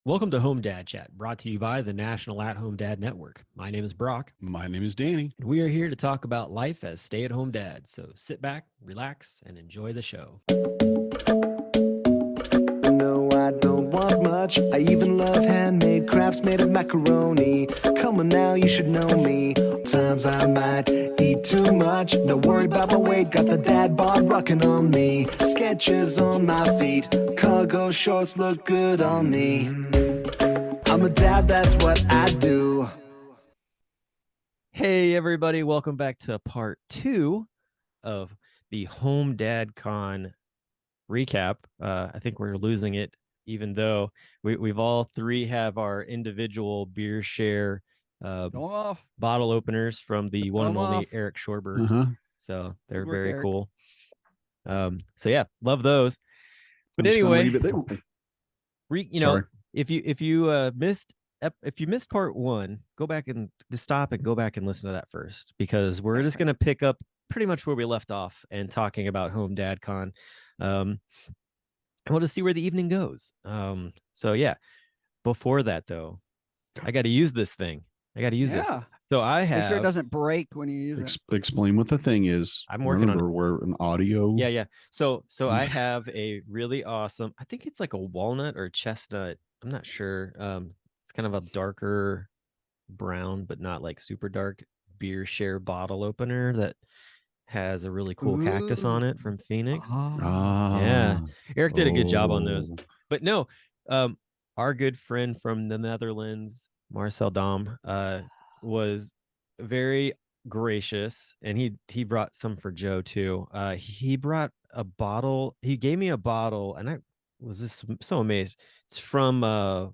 Welcome to Home Dad Chat, brought to you by the National At-Home Dad Network. My name is Brock, My name is Danny. and we are here to talk about life as stay-at-home dads. So sit back, relax, and enjoy the show. No, I don't want much. I even love handmade crafts made of macaroni. Come on now, you should know me. Times I might eat too much. No worry about my weight, got the dad bod rocking on me. Sketches on my feet, cargo shorts look good on me. I'm a dad, that's what I do. Hey, everybody. Welcome back to part 2 of the HomeDadcon recap. I think we're losing it, even though we've all three have our individual beer share bottle openers from the one and only Eric Schorberg. So they're very cool. So yeah, love those. But anyway, if you missed part 1, go back and just stop and go back and listen to that first, because we're just going to pick up pretty much where we left off and talking about HomeDadCon. And we'll just see where the evening goes. So yeah, before that though, I got to use this thing. This. So I have. Make sure it doesn't break when you use it. Explain what the thing is. I'm working on it. We're an audio. Yeah. So I have a really awesome, I think it's like a walnut or chestnut. I'm not sure. It's kind of a darker brown, but not like super dark beer share bottle opener that has a really cool cactus on it from Phoenix. Yeah. Eric did a good job on those. But no, our good friend from the Netherlands, Marcel Dom, was very gracious, and he brought some for Joe too. He brought a bottle. He gave me a bottle, and I was just so amazed. It's from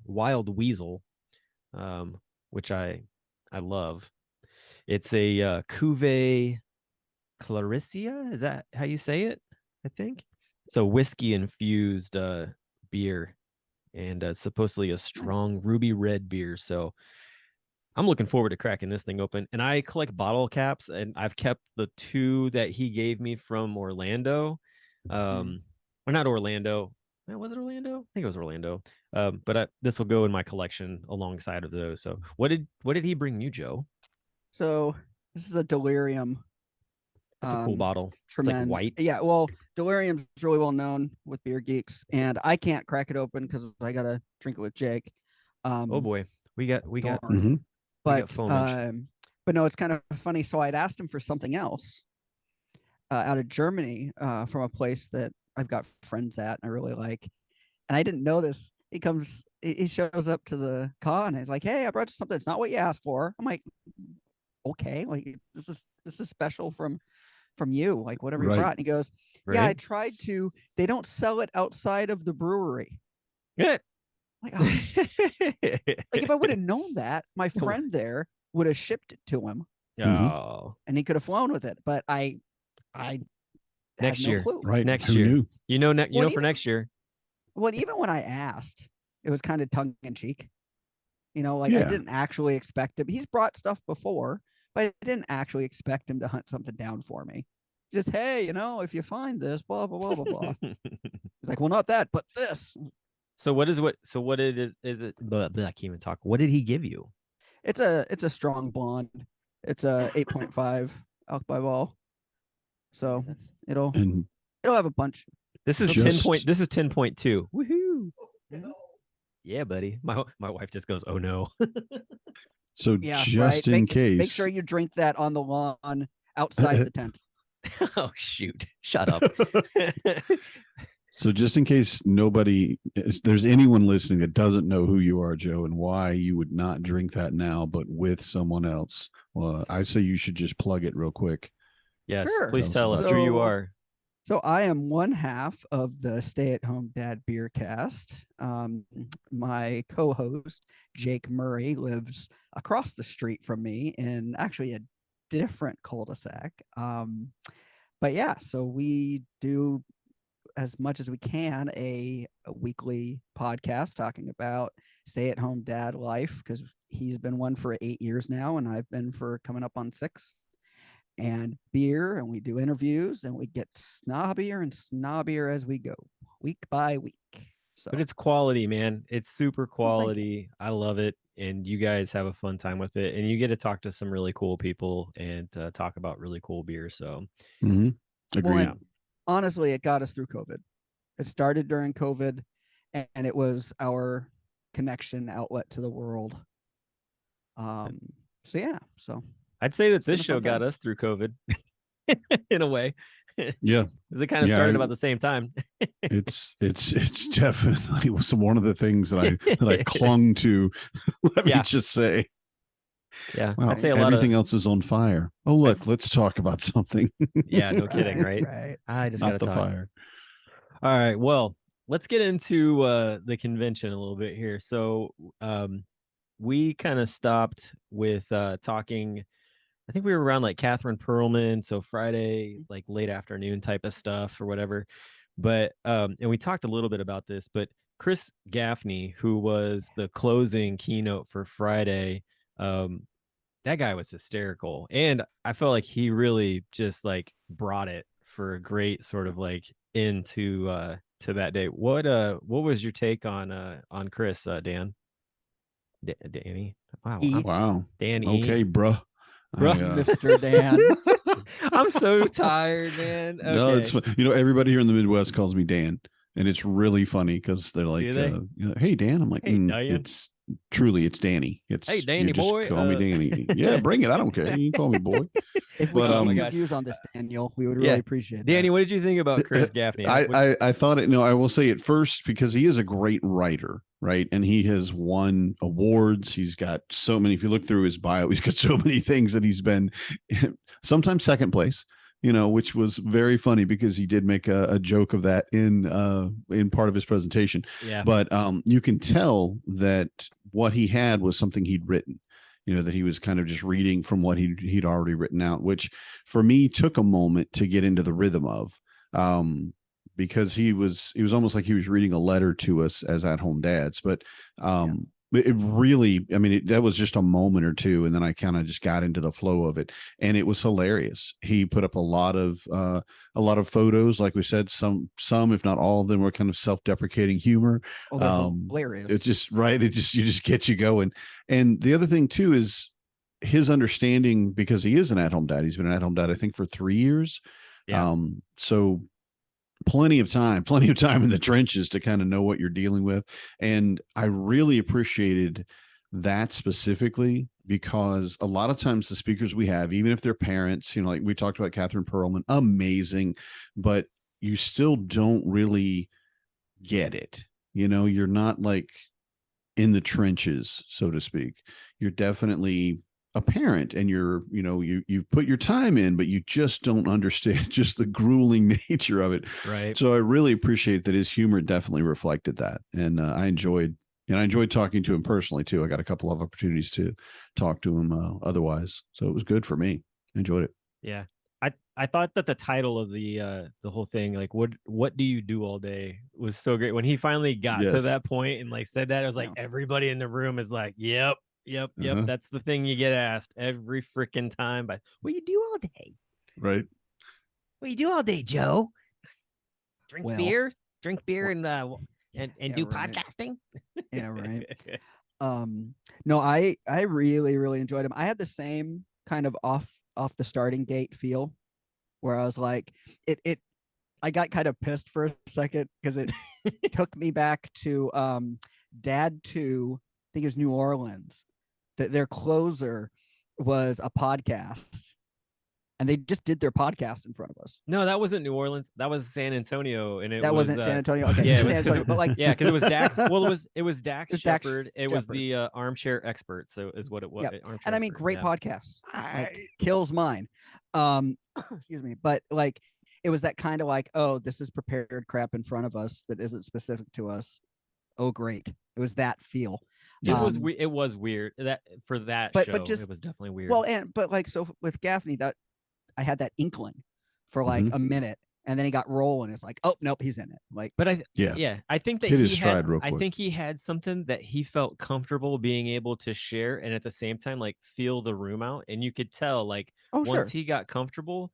Wild Weasel, which I love. It's a Cuvée Clarissa. Is that how you say it? I think it's a whiskey infused beer, and supposedly a strong ruby red beer. So I'm looking forward to cracking this thing open. And I collect bottle caps, and I've kept the 2 that he gave me from Orlando. Or not Orlando. Was it Orlando? I think it was Orlando. But this will go in my collection alongside of those. So what did he bring you, Joe? So this is a Delirium. It's a cool bottle. Tremendous. It's like white. Yeah, well, Delirium's really well known with beer geeks, and I can't crack it open because I gotta drink it with Jake. Oh boy, we got. But no, it's kind of funny. So I'd asked him for something else out of Germany from a place that I've got friends at and I really like, and I didn't know this. He shows up to the con and he's like, "Hey, I brought you something. It's not what you asked for." I'm like, "Okay, like this is special from you, like whatever you brought." And he goes, "Yeah, I tried to. They don't sell it outside of the brewery." Yeah. Like, like if I would have known that, my friend there would have shipped it to him. Oh, and he could have flown with it. But I next year, clue. Right? Next year, knew? For next year. Well, even when I asked, it was kind of tongue in cheek. I didn't actually expect him. He's brought stuff before, but I didn't actually expect him to hunt something down for me. Just, hey, if you find this, blah blah blah blah blah. He's like, well, not that, but this. So what it is? Is it? I can't even talk. What did he give you? It's a strong blonde. It's a 8.5 alk by ball. So it'll have a punch. This is 10 point. This is 10.2. Woohoo! Yeah, buddy. My wife just goes, "Oh no." So just in case, make sure you drink that on the lawn outside the tent. Oh shoot! Shut up. So just in case there's anyone listening that doesn't know who you are, Joe, and why you would not drink that now, but with someone else, well, I say you should just plug it real quick. Yes, sure. Please tell us who you are. So I am one half of the Stay at Home Dad Beer Cast. My co-host, Jake Murray, lives across the street from me in actually a different cul-de-sac. But yeah, so we do as much as we can a weekly podcast talking about stay-at-home dad life, because he's been one for 8 years now and I've been for coming up on 6, and beer, and we do interviews, and we get snobbier and snobbier as we go week by week. So, But it's quality, man. It's super well, thank you. quality. I love it. And you guys have a fun time with it. And you get to talk to some really cool people and talk about really cool beer. So, Well, Well, agreed. and honestly, it got us through COVID. It started during COVID, and it was our connection outlet to the world. So yeah, so I'd say that it's been this a show fun got time. us through COVID in a way. Yeah. Because it kind of Yeah, started about the same time. it's definitely was one of the things that I clung to. Let me Yeah. just say. Yeah. Wow, I'd say a lot everything of, else is on fire. Oh, look, let's talk about something. yeah, no kidding, right? Right. I just got Not to the talk. fire. All right. Well, let's get into the convention a little bit here. So, we kind of stopped with talking. I think we were around like Catherine Perlman, so Friday, like late afternoon type of stuff or whatever. But and we talked a little bit about this, but Chris Gaffney, who was the closing keynote for Friday, um, that guy was hysterical. And I felt like he really just like brought it for a great sort of like into to that day. What was your take on Chris, Dan? Danny? Wow, E, Wow. Danny. Okay, bruh. Bruh. Mr. Dan. I'm so tired, man. No, Okay. it's everybody here in the Midwest calls me Dan, and it's really funny because they're like, Do they? "Hey, Dan." I'm like, Hey, Dan. "It's truly it's Danny. It's Hey, Danny you just boy. call me Danny. Yeah, bring it. I don't care. You can call me boy." If we But can Oh get my your gosh. views on this, Daniel, we would Yeah. really appreciate Danny, that. what did you think about Chris Gaffney? I thought it. No, I will say at first because he is a great writer, right? And he has won awards. He's got so many. If you look through his bio, he's got so many things that he's been sometimes second place. Which was very funny because he did make a joke of that in part of his presentation. Yeah. But you can tell that what he had was something he'd written. That he was kind of just reading from what he'd already written out, which for me took a moment to get into the rhythm of, because he was almost like he was reading a letter to us as at home dads. But it really, I mean, that was just a moment or two, and then I kind of just got into the flow of it, and it was hilarious. He put up a lot of photos, like we said, some if not all of them were kind of self-deprecating humor. Oh, they're hilarious. It's just right. You just get you going. And the other thing too is his understanding, because he is an at-home dad. He's been an at-home dad, I think, for 3 years. Yeah. So plenty of time in the trenches to kind of know what you're dealing with. And I really appreciated that specifically because a lot of times the speakers we have, even if they're parents, like we talked about Catherine Perlman, amazing, but you still don't really get it. You're not like in the trenches, so to speak. You're definitely a parent and you've put your time in, but you just don't understand just the grueling nature of it. Right. So I really appreciate that his humor definitely reflected that. And I enjoyed talking to him personally too. I got a couple of opportunities to talk to him otherwise. So it was good for me. I enjoyed it. Yeah. I thought that the title of the whole thing, like what do you do all day, was so great. When he finally got to that point and like said that, it was like everybody in the room is like, yep. That's the thing you get asked every freaking time. But what you do all day? Right. What you do all day, Joe? Drink beer and do right. podcasting. Yeah, right. No, I really, really enjoyed him. I had the same kind of off the starting gate feel where I was like, I got kind of pissed for a second because it took me back to Dad 2, I think it was New Orleans. Their closer was a podcast, and they just did their podcast in front of us. No, that wasn't New Orleans. That was San Antonio, and that wasn't San Antonio. Okay, yeah, San Antonio, but like, yeah, because it was Dax. Well, it was Dax Shepard. It was Shepard. the armchair expert. So is what it was. Yep. And I mean, great podcast. Like, kills mine. Excuse me, but like, it was that kind of like, oh, this is prepared crap in front of us that isn't specific to us. Oh, great! It was that feel. It was weird that for that but show. But just, it was definitely weird. Well, but like, so with Gaffney, that I had that inkling for like a minute, and then he got rolling. It's like, oh nope, he's in it. Like, but I think that hit his stride real quick. I think he had something that he felt comfortable being able to share, and at the same time, like, feel the room out. And you could tell, like, once he got comfortable,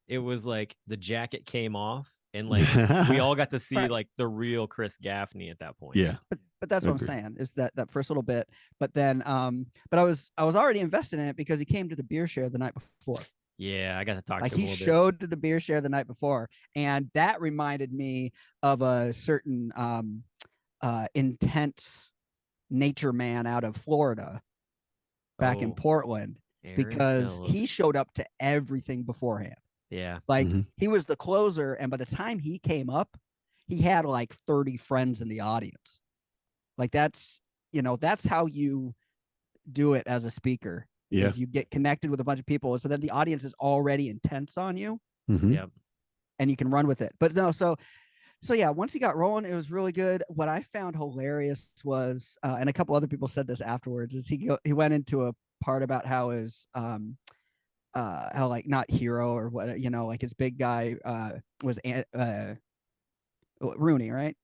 it was like the jacket came off, and like we all got to see like the real Chris Gaffney at that point. Yeah. But that's what I'm saying is that first little bit. But then but I was already invested in it because he came to the beer share the night before. Yeah, I got to talk Like to him he a little showed to the beer share the night before, and that reminded me of a certain intense nature man out of Florida back in Oh, Portland, Aaron because he Phillips. showed up to everything beforehand. Yeah. Like Mhm. he was the closer, and by the time he came up, he had like 30 friends in the audience. Like that's how you do it as a speaker. Yeah. Is you get connected with a bunch of people, so then the audience is already intense on you, Mhm. Yep. and you can run with it. But no, so yeah, once he got rolling, it was really good. What I found hilarious was, and a couple other people said this afterwards, is he went into a part about how his how like not hero or what, like his big guy was Rooney, right?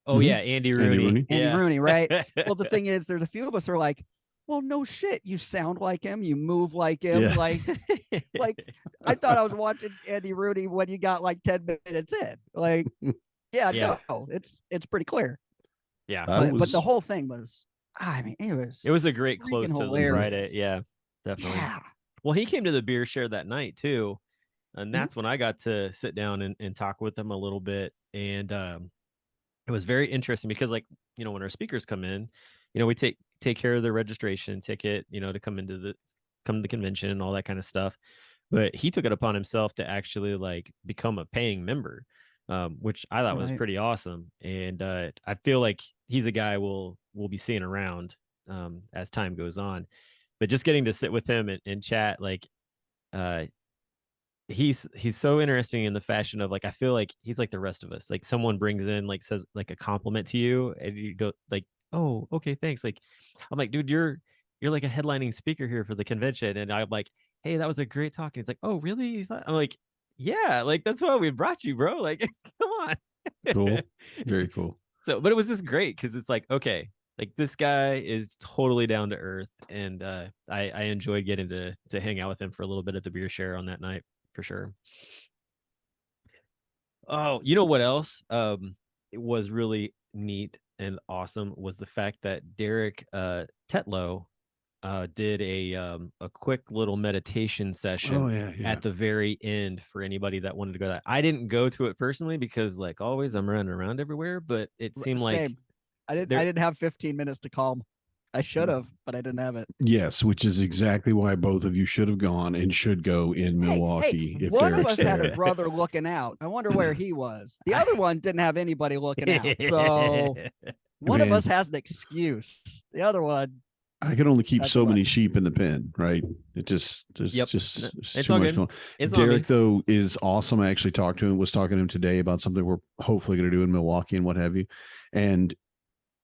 Oh yeah, Andy Rooney. Rooney. Andy Yeah. Rooney, right? Well, the thing is, there's a few of us who are like, well, no shit, you sound like him, you move like him, Yeah. like I thought I was watching Andy Rooney when you got like 10 minutes in. Like, yeah, Yeah. no, it's pretty clear. Yeah. But the whole thing was, I mean, It was a great close to the Friday. hilarious. Yeah, definitely. Yeah. Well, he came to the beer share that night too. And Mhm. that's when I got to sit down and talk with him a little bit. And it was very interesting because like, when our speakers come in, we take care of the registration ticket, to come to the convention and all that kind of stuff. But he took it upon himself to actually like become a paying member, which I thought was Right. pretty awesome. And I feel like he's a guy we'll be seeing around as time goes on. But just getting to sit with him and chat, like uh he's so interesting in the fashion of like, I feel like he's like the rest of us. Like someone brings in, like says like a compliment to you and you go like, oh, okay, thanks. Like I'm like, dude, you're like a headlining speaker here for the convention. And I'm like, hey, that was a great talk. And he's like, oh, really? I'm like, yeah, like that's why we brought you, bro. Like, come on. Cool. Very cool. So, but it was just great because it's like, okay, like this guy is totally down to earth, and I enjoyed getting to hang out with him for a little bit at the beer share on that night for sure. Oh, you know what else? It was really neat and awesome was the fact that Derek Tetlow did a quick little meditation session Oh yeah. at the very end for anybody that wanted to go. That I didn't go to it personally because, like always, I'm running around everywhere. But it seemed like Same. I didn't have 15 minutes to calm. I should have, but I didn't have it. Yes, which is exactly why both of you should have gone and should go in Milwaukee. Hey, if one Derek's of us had there. a brother looking out. I wonder where he was. The other one didn't have anybody looking out. So one of Man. us has an excuse. The other one, I can only keep That's so what- many sheep in the pen, right? It just there's Yep. just It's too all much good. going on. It's on me. Derek though is awesome. I actually was talking to him today about something we're hopefully going to do in Milwaukee and what have you. And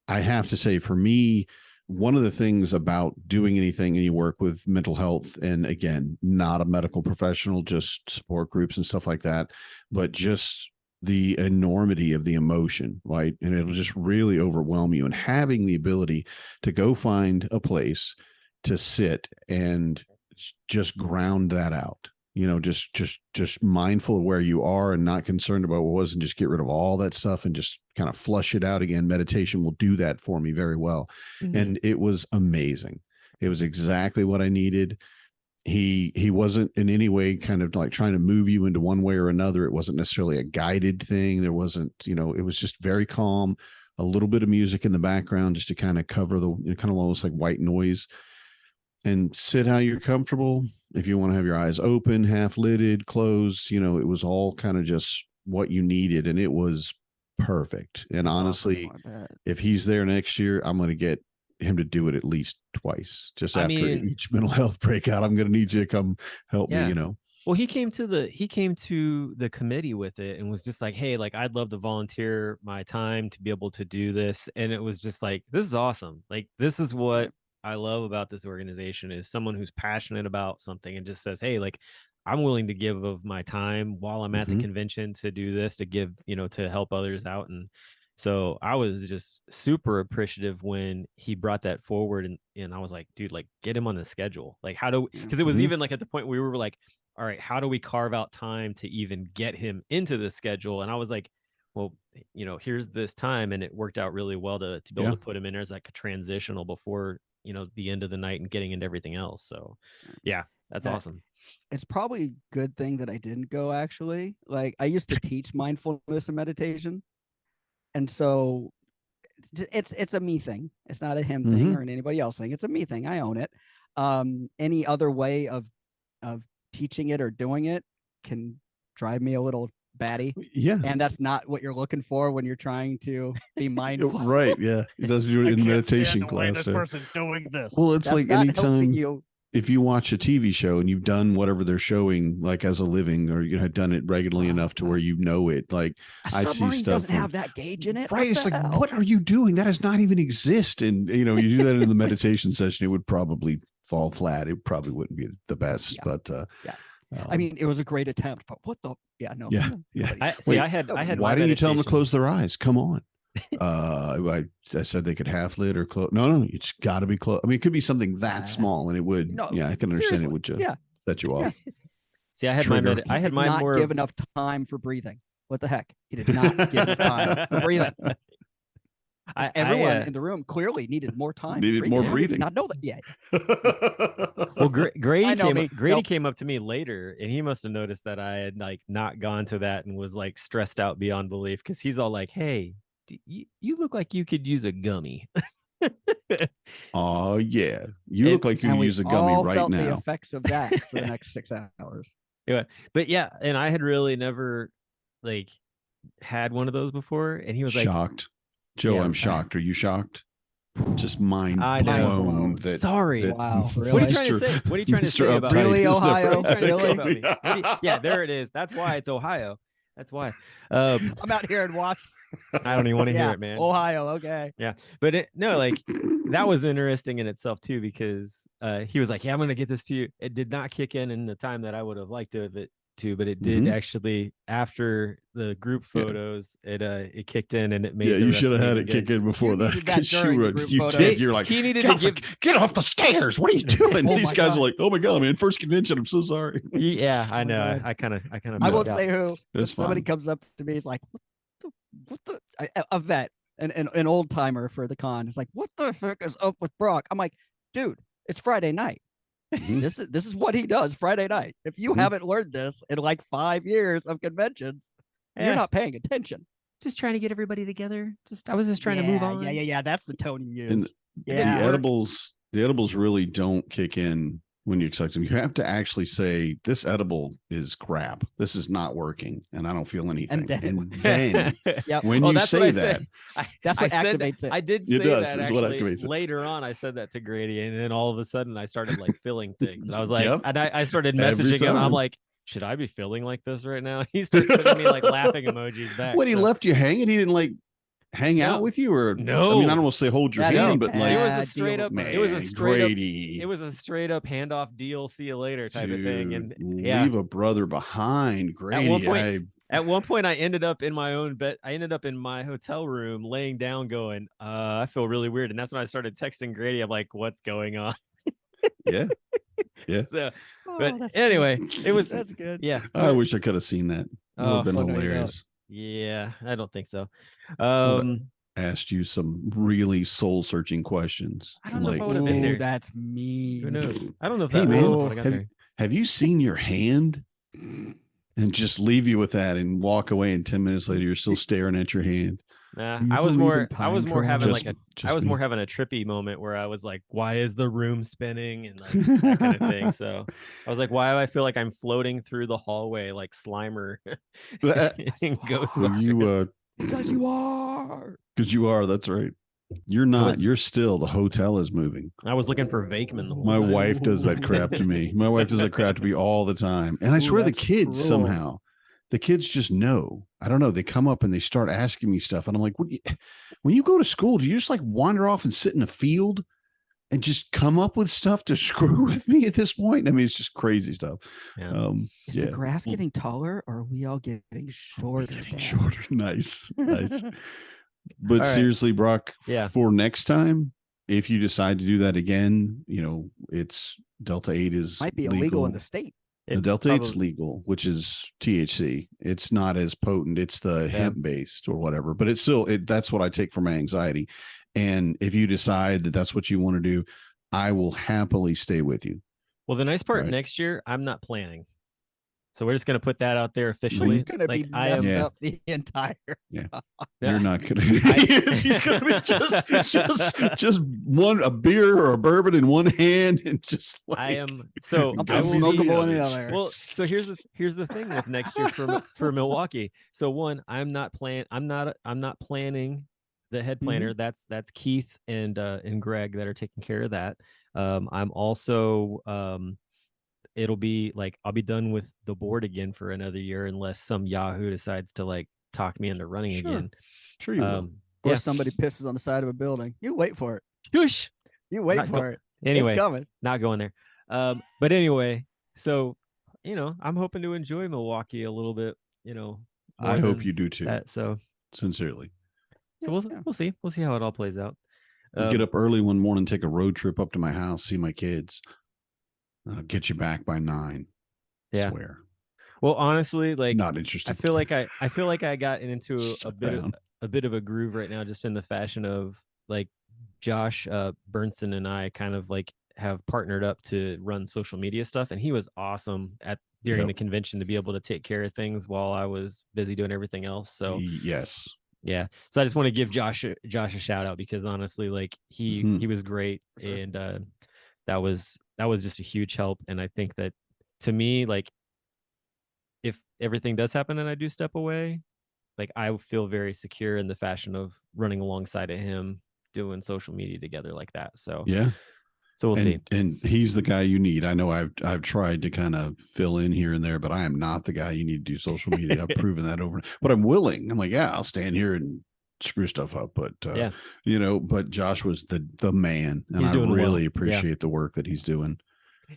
I have to say, for me, one of the things about doing anything, any work with mental health, and again, not a medical professional, just support groups and stuff like that, but just the enormity of the emotion, right? And it'll just really overwhelm you. And having the ability to go find a place to sit and just ground that out, just mindful of where you are and not concerned about what was, and just get rid of all that stuff and just kind of flush it out again. Meditation will do that for me very well. Mhm. And it was amazing. It was exactly what I needed. He wasn't in any way kind of like trying to move you into one way or another. It wasn't necessarily a guided thing. There wasn't, it was just very calm, a little bit of music in the background just to kind of cover the kind of almost like white noise, and sit how you're comfortable. If you want to have your eyes open, half lidded, closed, it was all kind of just what you needed. And it was perfect. And That's honestly, awesome. if he's there next year, I'm going to get him to do it at least twice. Just I after mean- each mental health breakout, I'm going to need you to come help Yeah. me, Well, he came to the committee with it and was just like, hey, like I'd love to volunteer my time to be able to do this. And it was just like, this is awesome. Like this is what I love about this organization, is someone who's passionate about something and just says, hey, like I'm willing to give of my time while I'm at the Mhm. convention to do this, to give, to help others out. And so I was just super appreciative when he brought that forward, and I was like, dude, like get him on the schedule. Like how do, because it was Mhm. even like at the point we were like, all right, how do we carve out time to even get him into the schedule? And I was like, well, here's this time. And it worked out really well to be able to put him in as like a transitional before, the end of the night and getting into everything else. So yeah, that's awesome. It's probably a good thing that I didn't go, actually. Like, I used to teach mindfulness and meditation. And so it's a me thing. It's not a him thing or an anybody else thing. It's a me thing. I own it. Any other way of teaching it or doing it can drive me a little batty. Yeah. And that's not what you're looking for when you're trying to be mindful. Right. Yeah. He doesn't do it in meditation class. This person's doing this. Well, it's That's like not anytime helping you. if you watch a TV show and you've done whatever they're showing, like as a living, or you have done it regularly enough to where it. Like I see stuff doesn't have that gauge in it. Right. It's like, what are you doing? That does not even exist. And you do that in the meditation session, it would probably fall flat. It probably wouldn't be the best. Yeah. But I mean, it was a great attempt, but what the? Yeah, no. Yeah. I had. Why didn't you tell them to close their eyes? Come on. I said they could half lit or close. No, it's got to be closed. I mean, it could be something that small, and it would. No, I can understand it would just set you off. See, I had I had mine more. Give enough time for breathing. What the heck? He did not give enough time for breathing. Everyone in the room clearly needed more time. Needed more breathing. Not know that. Yeah. Well, Grady came up to me later, and he must have noticed that I had like not gone to that and was like stressed out beyond belief, because he's all like, "Hey, you look like you could use a gummy." Oh yeah, you look like you could use a gummy right felt now. The effects of that for the next 6 hours. Yeah, but yeah, and I had really never like had one of those before, and he was like, shocked. Joe, I'm shocked. Are you shocked? Just mind blown. Sorry. Wow. Really? What are you trying to say? What are you trying to say about really, Ohio? Really? Yeah, there it is. That's why it's Ohio. That's why. I'm out here and watch. I don't even want to hear it, man. Ohio. Okay. Yeah, but that was interesting in itself too, because he was like, "Yeah, I'm gonna get this to you." It did not kick in the time that I would have liked it to, but it did actually after the group photos. It kicked in and it made. Yeah, you should have had it kick in before that. You're like, he needed to get off the stairs. What are you doing? These guys are like, oh my god, man, first convention. I'm so sorry. Yeah, I know. I kind of. I won't say who. It's somebody comes up to me, he's like, what the a vet, an old timer for the con. It's like, what the heck is up with Brock? I'm like, dude, it's Friday night. This is what he does Friday night. If you haven't learned this in like 5 years of conventions, you're not paying attention. Just trying to get everybody together. I was just trying to move on. Yeah. That's the tone you use. And the edibles really don't kick in when you accept them. You have to actually say, this edible is crap. This is not working, and I don't feel anything. And then when you say that, that's what activates it. I did say that actually later on. I said that to Grady, and then all of a sudden I started like feeling things. And I was like, and I started messaging him. I'm like, should I be feeling like this right now? He started sending me like laughing emojis back. When he left you hanging, he didn't like hang out with you, or no? I mean, I don't want to say hold your hand, but like it was a straight up. Man, it was a straight Grady. up. It was a straight up handoff deal. See you later type of thing. And leave a brother behind, Grady. At one point, I ended up in my own bed. I ended up in my hotel room, laying down, going, "I feel really weird." And that's when I started texting Grady. I'm like, "What's going on?" Yeah. So, but anyway, that's good. Yeah. I wish I could have seen that. It would have been hilarious. Yeah, I don't think so. Asked you some really soul searching questions. I don't know if I would have been there. That's me. Who knows? I don't know if hey, man, have you seen your hand? And just leave you with that and walk away, and 10 minutes later you're still staring at your hand. Nah, I was more having a trippy moment where I was like, why is the room spinning, and like that kind of thing. So I was like, why do I feel like I'm floating through the hallway like Slimer in Ghostbusters? Because you are. That's right. You're not. You're still. The hotel is moving. I was looking for Vakeman the whole My time. wife does that crap to me. My wife does that crap to me all the time. And I swear the kids somehow, the kids just know. I don't know. They come up and they start asking me stuff. And I'm like, when you go to school, do you just like wander off and sit in a field and just come up with stuff to screw with me at this point? I mean, it's just crazy stuff. Yeah. Is the grass getting taller, or are we all getting shorter? Shorter. Nice. But seriously, Brock, for next time, if you decide to do that again, it's Delta 8 is might be illegal in the state. The Delta 8's legal, which is THC. It's not as potent. It's the hemp based or whatever, but it's still, that's what I take for my anxiety. And if you decide that that's what you want to do, I will happily stay with you. Well, the nice part next year, I'm not planning. So we're just going to put that out there officially. He's going to be messed up the entire time. You're not going to. He's going to be just a beer or a bourbon in one hand and just like I am. So I will smokable in the other. Well, so here's the thing with next year for Milwaukee. So one, I'm not planning the head planner. That's Keith and Greg that are taking care of that. I'm also it'll be like I'll be done with the board again for another year unless some Yahoo decides to like talk me into running again. Sure you will. Or somebody pisses on the side of a building. You wait for it. Shush. You wait for it. Anyway, it's coming. Not going there. But anyway, so I'm hoping to enjoy Milwaukee a little bit. I hope you do too. So sincerely. So we'll see. We'll see how it all plays out. Get up early one morning, take a road trip up to my house, see my kids. I'll get you back by 9. Yeah. Swear. Well, honestly, like not interested. I feel like I got into a bit of a groove right now, just in the fashion of like Josh Burnson and I kind of like have partnered up to run social media stuff, and he was awesome during the convention to be able to take care of things while I was busy doing everything else. So yes. Yeah. So I just want to give Josh a shout out because honestly, like he was great. Sure. And that was just a huge help. And I think that to me, like if everything does happen and I do step away, like I feel very secure in the fashion of running alongside of him doing social media together like that. So so we'll see. And he's the guy you need. I know I've tried to kind of fill in here and there, but I am not the guy you need to do social media. I've proven that over. But I'm willing. I'm like, I'll stand here and screw stuff up. But but Josh was the man, and I really appreciate the work that he's doing.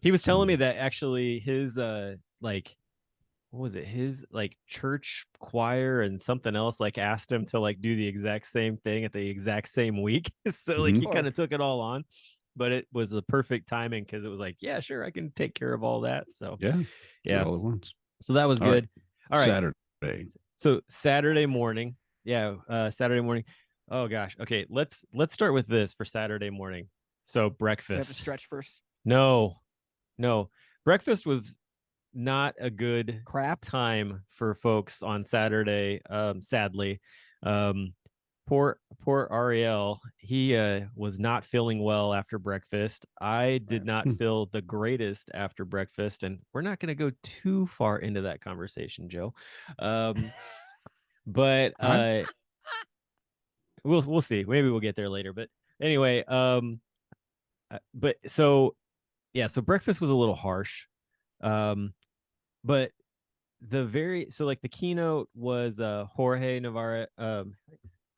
He was telling me that actually his what was it? His like church choir and something else like asked him to like do the exact same thing at the exact same week. So like he kind of took it all on. But it was the perfect timing because it was like, yeah, sure, I can take care of all that. So yeah, all at once. So that was good. All right, Saturday. So Saturday morning, Saturday morning. Oh gosh, okay. Let's start with this for Saturday morning. So breakfast. You have to stretch first. No, breakfast was not a good time for folks on Saturday. Sadly, Poor Ariel, he was not feeling well after breakfast. I did not feel the greatest after breakfast, and we're not going to go too far into that conversation, Joe. But we'll see. Maybe we'll get there later. But anyway, so breakfast was a little harsh. But the keynote was Jorge Navarre.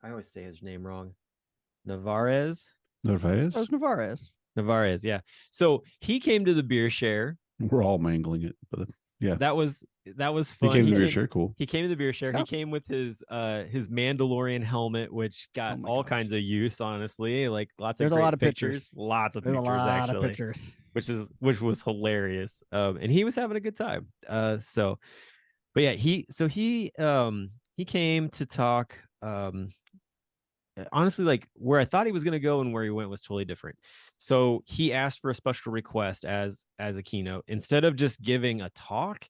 I always say his name wrong. Narvaez? That was Narvaez. Narvaez, yeah. So he came to the beer share. We're all mangling it, but yeah. That was fun. He came to the beer share, cool. He came to the beer share. He came with his Mandalorian helmet, which got all kinds of use, honestly. Like There's a lot of pictures. Lots of pictures, a lot actually. Of pictures. Which was hilarious. And he was having a good time. But yeah, he came to talk honestly, like where I thought he was going to go and where he went was totally different. So he asked for a special request as a keynote. Instead of just giving a talk,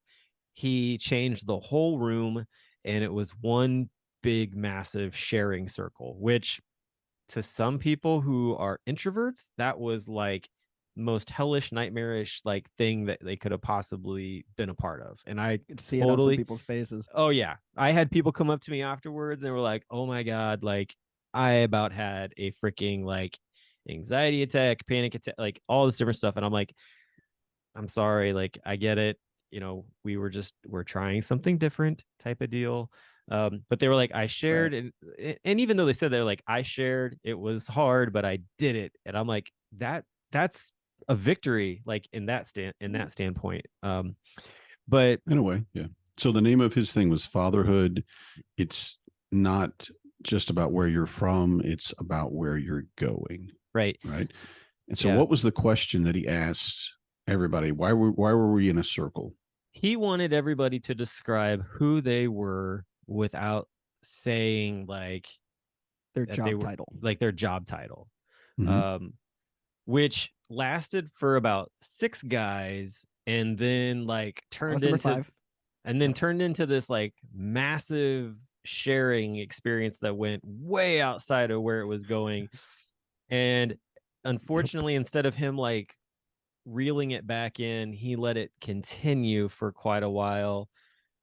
he changed the whole room, and it was one big, massive sharing circle, which to some people who are introverts, that was like most hellish, nightmarish like thing that they could have possibly been a part of. And I could see it on some people's faces. Oh yeah. I had people come up to me afterwards and they were like, oh my God, like I about had a freaking like anxiety attack, panic attack, like all this different stuff. And I'm like, I'm sorry, like I get it. We're trying something different type of deal. But they were like, I shared, and even though they said they're like, I shared, it was hard, but I did it. And I'm like, that's a victory, like in that standpoint. But in a way, yeah. So the name of his thing was Fatherhood. It's not just about where you're from, it's about where you're going. Right. And so what was the question that he asked everybody? Why were we in a circle? He wanted everybody to describe who they were without saying like Their that they job were title. like their job title. Mhm. Which lasted for about 6 guys and then like That was turned number into 5. turned into this like massive sharing experience that went way outside of where it was going. And Yep. unfortunately, instead of him like reeling it back in, he let it continue for quite a while.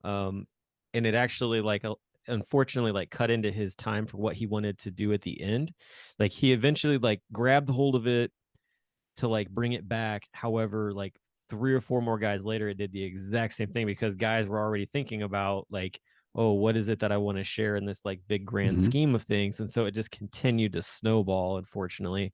um and it actually like unfortunately like cut into his time for what he wanted to do at the end. Like he eventually like grabbed hold of it to like bring it back. However, like 3 or 4 more guys later, it did the exact same thing because guys were already thinking about like, oh, what is it that I want to share in this like big grand Mhm. scheme of things? And so it just continued to snowball, unfortunately.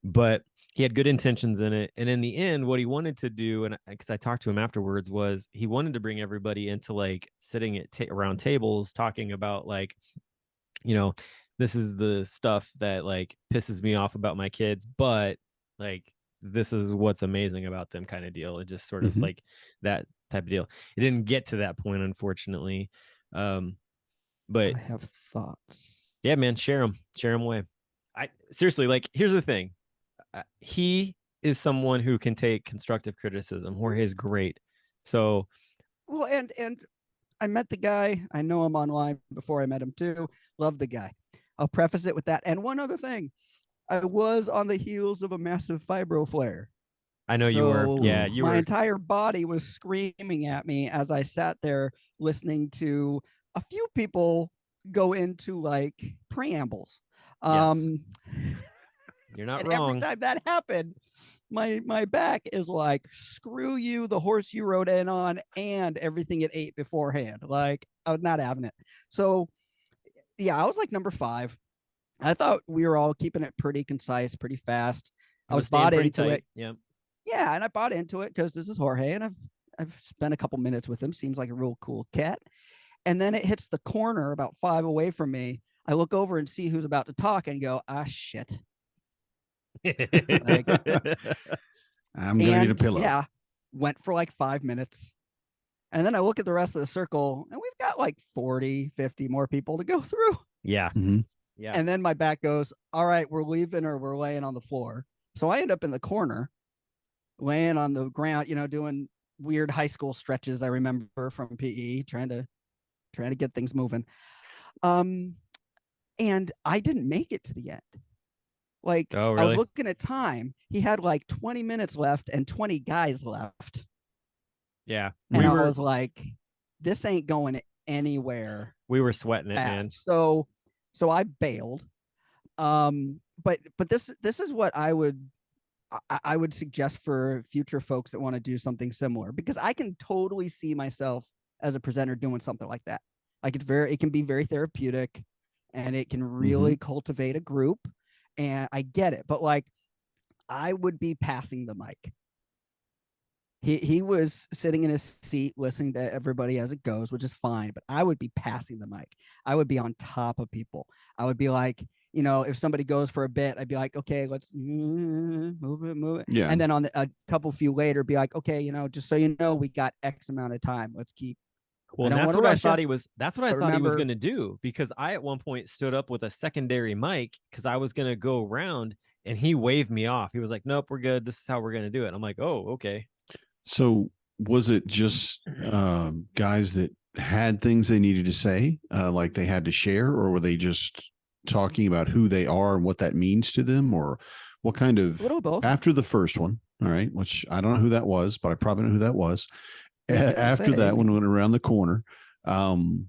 But he had good intentions in it. And in the end, what he wanted to do, and because I talked to him afterwards, was he wanted to bring everybody into like sitting at around tables talking about like, you know, this is the stuff that like pisses me off about my kids, but like this is what's amazing about them kind of deal. It just sort of Mhm. like that type of deal. It didn't get to that point, unfortunately. But I have thoughts. yeah, man, share them away. I seriously like, here's the thing. He is someone who can take constructive criticism. Jorge is great. So Well, and I met the guy. I know him online before I met him too. Love the guy. I'll preface it with that. And one other thing, I was on the heels of a massive fibro flare. I know you were, So yeah, Ooh. you my were, entire body was screaming at me as I sat there listening to a few people go into like preambles. yes, Um, you're not and every wrong. time that happened, my back is like, screw you, the horse you rode in on, and everything it ate beforehand. Like, I was not having it. So yeah, I was like number 5. I thought we were all keeping it pretty concise, pretty fast. It I was was staying bought pretty into tight. it. Yeah. Yeah, and I bought into it because this is Jorge, and I've spent a couple minutes with him. Seems like a real cool cat. And then it hits the corner about 5 away from me. I look over and see who's about to talk and go, ah, shit. Like, I'm gonna need a and pillow. yeah, went for like 5 minutes. And then I look at the rest of the circle, and we've got like 40, 50 more people to go through. Yeah. Mhm. Yeah. And then my back goes, all right, we're leaving or we're laying on the floor. So I end up in the corner, laying on the ground, doing weird high school stretches I remember from PE, trying to get things moving. Um, and I didn't make it to the end. Like, Oh, I was really? looking at time. He had like 20 minutes left and 20 guys left. Yeah. And We I were was like, this ain't going anywhere sweating it, man. fast. So I bailed. But this is what I would suggest for future folks that want to do something similar, because I can totally see myself as a presenter doing something like that. Like, it can be very therapeutic, and it can really Mhm. cultivate a group, and I get it. But like, I would be passing the mic. He was sitting in his seat listening to everybody as it goes, which is fine, but I would be passing the mic. I would be on top of people. I would be like, if somebody goes for a bit, I'd be like, okay, let's move it. Yeah. And then on a couple few later, be like, okay, just so you know, we got X amount of time. Let's keep. Well, I and don't that's want to what I rush you. thought he was. That's what I But thought he was remember, going to do, because I at one point stood up with a secondary mic because I was going to go around, and he waved me off. He was like, "Nope, we're good. This is how we're going to do it." I'm like, "Oh, okay." So was it just guys that had things they needed to say, like they had to share, or were they just talking about who they are and what that means to them, or what kind a of little of both. after the first one? All right, which I don't know who that was, but I probably know who that was. You can After say, that, when we went around the corner, um,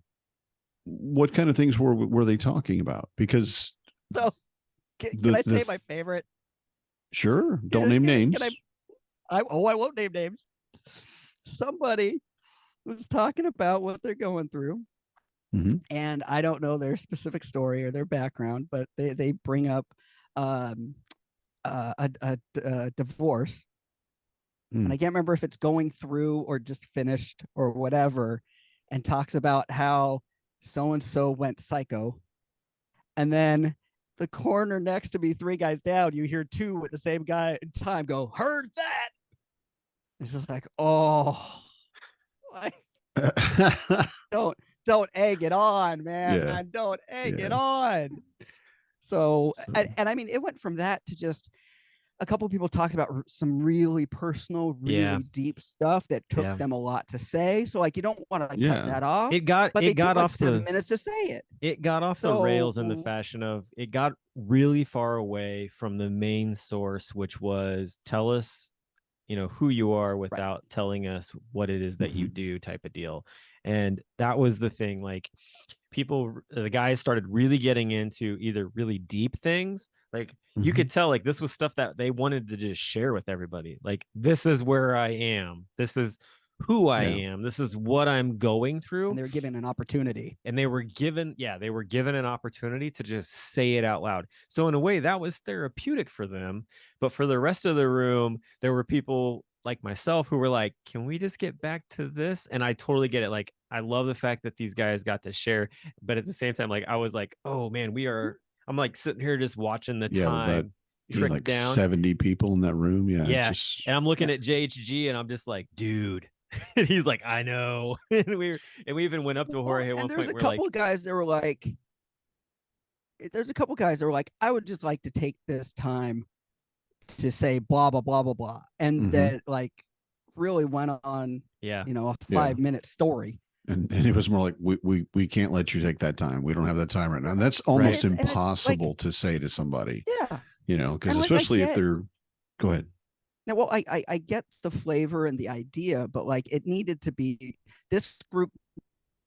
what kind of things were they talking about? Because so. Can the I the say my favorite? sure, don't name Can names. I won't name names. Somebody was talking about what they're going through, Mm-hmm. and I don't know their specific story or their background, but they bring up um, a divorce, and I can't remember if it's going through or just finished or whatever, and talks about how so and so went psycho, and then the corner next to me, 3 guys down, you hear 2 at the same guy time go, heard that. It's just like, oh, Like, don't egg it on, man. Yeah. Don't egg it Yeah. on. So, So- and I mean, it went from that to just a couple of people talked about some really personal, really deep stuff that took them a lot to say. So, like, you don't want to cut that off. But they took like 7 minutes to say it. It got off the rails in the fashion of it got really far away from the main source, which was tell us, who you are without telling us what it is that you do type of deal. And that was the thing. Like the guys started really getting into either really deep things. Like you could tell like this was stuff that they wanted to just share with everybody. Like, this is where I am. This is who I am. This is what I'm going through. And they were given an opportunity. And they were given an opportunity to just say it out loud. So in a way that was therapeutic for them. But for the rest of the room, there were people like myself who were like, can we just get back to this? And I totally get it. Like, I love the fact that these guys got to share, but at the same time, like, I was like, oh man, I'm like sitting here just watching the time trick like down. 70 people in that room. Yeah. And I'm looking at JHG and I'm just like, dude. And he's like, I know. And we even went up to Jorge at one point. There's a couple of guys that were like, I would just like to take this time to say blah blah blah blah blah, and then like really went on a 5-minute story. And it was more like, we can't let you take that time. We don't have that time right now. And that's almost impossible to say to somebody. Yeah. Because especially if they're, go ahead. Now, well, I get the flavor and the idea, but like it needed to be, this group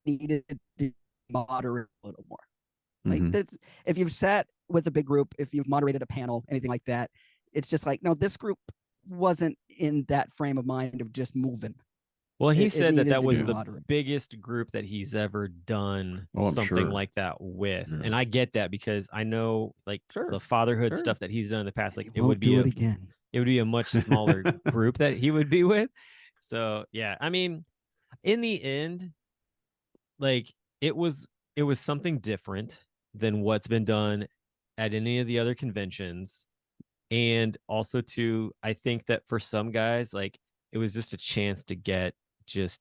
needed to moderate a little more. Like that's, if you've sat with a big group, if you've moderated a panel, anything like that, it's just like, no, this group wasn't in that frame of mind of just moving. Well, he said that was the biggest group that he's ever done something like that with. Yeah. And I get that because I know like the fatherhood stuff that he's done in the past, like it would be a much smaller group that he would be with. So yeah, I mean, in the end, like it was something different than what's been done at any of the other conventions. And also too, I think that for some guys, like it was just a chance to get just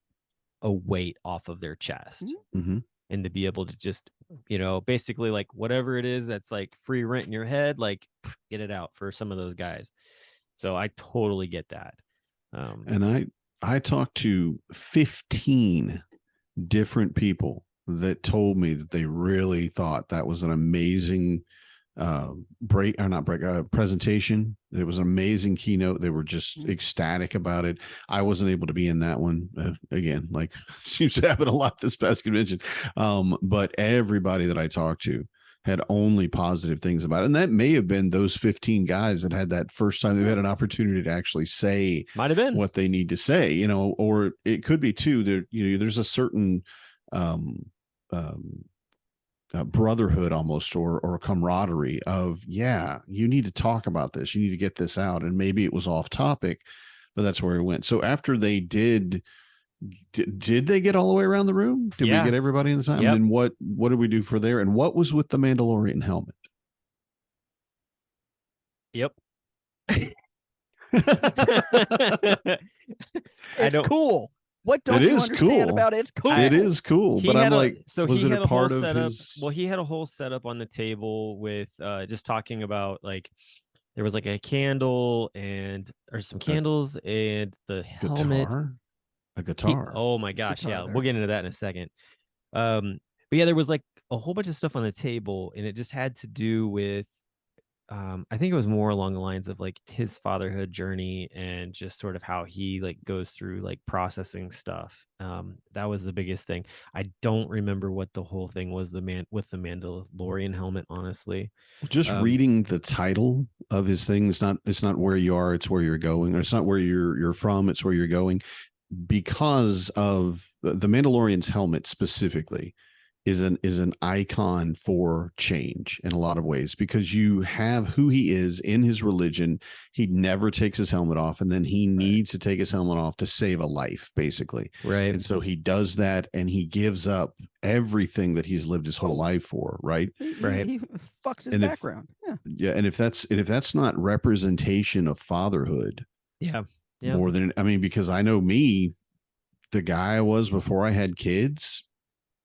a weight off of their chest and to be able to just, basically like whatever it is that's like free rent in your head, like get it out for some of those guys. So I totally get that. And I talked to 15 different people that told me that they really thought that was an amazing presentation. It was an amazing keynote. They were just ecstatic about it. I wasn't able to be in that one. Again, like seems to happen a lot this past convention. But everybody that I talked to had only positive things about it. And that may have been those 15 guys that had that first time they've had an opportunity to actually say might have been what they need to say, or it could be too that, there's a certain brotherhood almost or camaraderie of, you need to talk about this. You need to get this out. And maybe it was off topic, but that's where it went. So after they did they get all the way around the room? Did we get everybody in the time? Yep. And then what did we do for there? And what was with the Mandalorian helmet? Yep. It's cool. What don't you understand about it? It's cool. It is cool. But I'm like, was it a part of his? Well, he had a whole setup on the table with just talking about like there was like a candle or some candles and the helmet. A guitar. Oh my gosh, we'll get into that in a second. But yeah, there was like a whole bunch of stuff on the table, and it just had to do with I think it was more along the lines of like his fatherhood journey and just sort of how he like goes through like processing stuff. That was the biggest thing. I don't remember what the whole thing was with the Mandalorian helmet, honestly. Just reading the title of his thing, it's not where you are, it's where you're going, or it's not where you're from, it's where you're going. Because of the Mandalorian's helmet specifically is an icon for change in a lot of ways, because you have who he is in his religion. He never takes his helmet off, and then he needs to take his helmet off to save a life, basically. Right. And so he does that, and he gives up everything that he's lived his whole life for. Right. Right. He fucks his background. And if that's not representation of fatherhood, more than, I mean, because I know me, the guy I was before I had kids,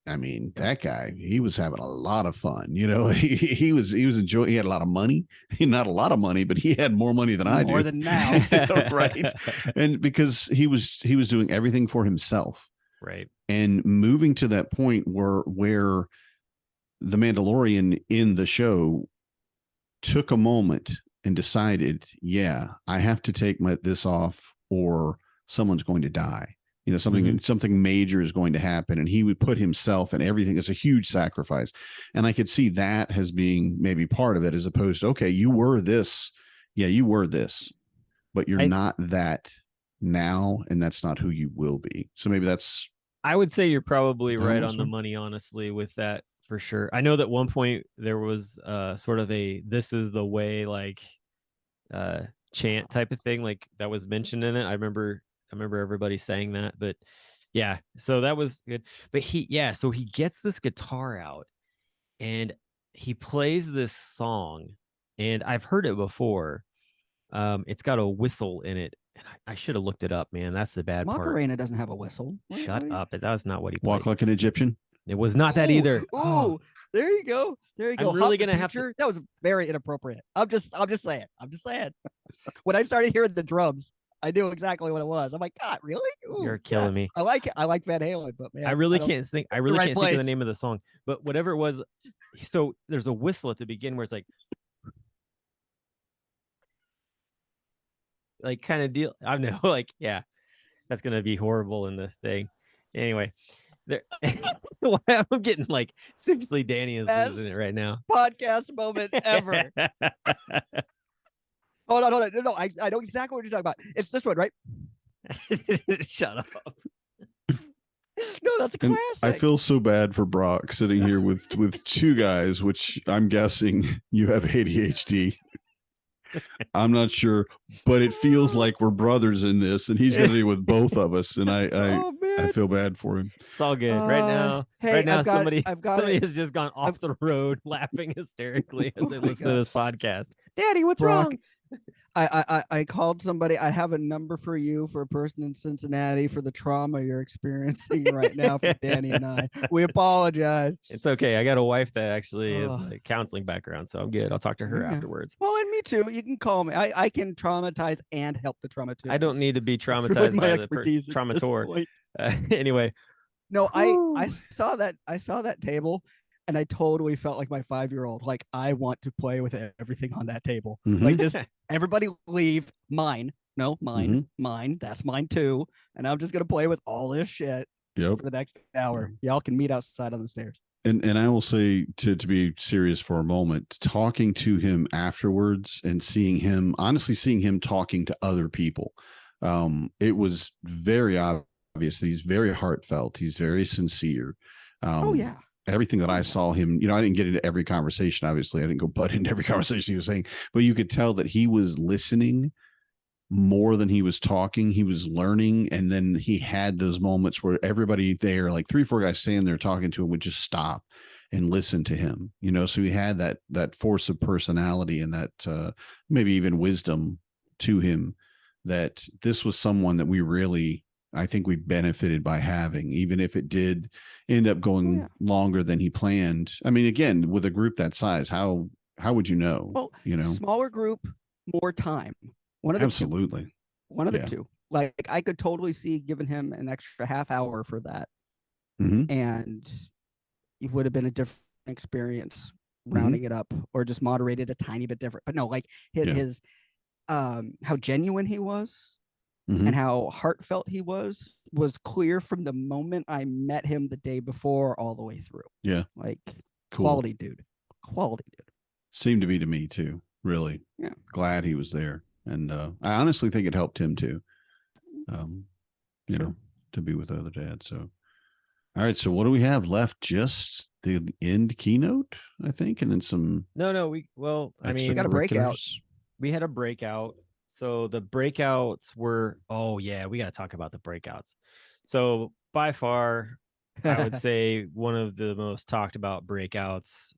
I mean, that guy, he was having a lot of fun. You know, he was enjoying. He had a lot of money. Not a lot of money, but he had more money than I do. More than now. Right? And because he was doing everything for himself. Right. And moving to that point where the Mandalorian in the show took a moment and decided, yeah, I have to take this off or someone's going to die. You know, something major is going to happen, and he would put himself and everything. It's a huge sacrifice, and I could see that as being maybe part of it, as opposed to, okay, you were this, yeah, you were this, but you're not that now, and that's not who you will be. So maybe that's. I would say you're probably right on the money, honestly, with that, for sure. I know that one point there was sort of a "this is the way" like chant type of thing, like that was mentioned in it. I remember everybody saying that, but yeah, so that was good. But so he gets this guitar out and he plays this song, and I've heard it before. It's got a whistle in it, and I should have looked it up, man. That's the bad part. Macarena doesn't have a whistle. Shut up. That was not what he played. Walk Like an Egyptian. It was not that either. Oh, there you go. There you go. I'm really gonna have to. That was very inappropriate. I'm just saying. When I started hearing the drums, I knew exactly what it was. I'm like, God, really? Ooh, you're killing me. I like it. I like Van Halen, but man, I really can't think. I really can't think of the name of the song. But whatever it was, so there's a whistle at the beginning where it's like kind of deal. I know, like, yeah, that's gonna be horrible in the thing. Anyway, there. I'm getting like, seriously, Danny is losing it right now. Podcast moment ever. Hold on. No, I know exactly what you're talking about. It's this one, right? Shut up. No, that's a classic. I feel so bad for Brock sitting here with two guys, which I'm guessing you have ADHD. I'm not sure, but it feels like we're brothers in this, and he's going to be with both of us, and I feel bad for him. It's all good right now. Hey, right now, somebody has just gone off the road, laughing hysterically as they listen to this podcast. Daddy, what's wrong? I called somebody. I have a number for you for a person in Cincinnati for the trauma you're experiencing right now for Danny and I. We apologize. It's okay. I got a wife that actually is a counseling background, so I'm good. I'll talk to her afterwards. Well, and me too. You can call me. I can traumatize and help the traumatized. I don't need to be traumatized by expertise the traumator. Anyway. No, I saw that. I saw that table. And I totally felt like my 5-year-old. Like, I want to play with everything on that table. Like, just everybody leave mine. No, mine. That's mine too. And I'm just gonna play with all this shit for the next hour. Y'all can meet outside on the stairs. And I will say, to be serious for a moment, talking to him afterwards and seeing him talking to other people, it was very obvious that he's very heartfelt. He's very sincere. Everything that I saw him, I didn't get into every conversation. Obviously, I didn't go butt into every conversation he was saying, but you could tell that he was listening more than he was talking. He was learning. And then he had those moments where everybody there, like 3-4 guys standing there talking to him, would just stop and listen to him, so he had that force of personality and that maybe even wisdom to him, that this was someone that I think we benefited by having, even if it did end up going longer than he planned. I mean, again, with a group that size, how would you know? Well, smaller group, more time. One of the two. Like, I could totally see giving him an extra half hour for that, and it would have been a different experience, rounding it up, or just moderated a tiny bit different. But no, like his how genuine he was. And how heartfelt he was clear from the moment I met him the day before all the way through. Yeah. Like, cool. Quality dude. Seemed to be to me too. Really. Yeah. Glad he was there. And I honestly think it helped him too. To be with the other dad. So, all right. So what do we have left? Just the end keynote, I think. And then some. No. We got a breakout. We had a breakout. So the breakouts were, we got to talk about the breakouts. So by far, I would say one of the most talked about breakouts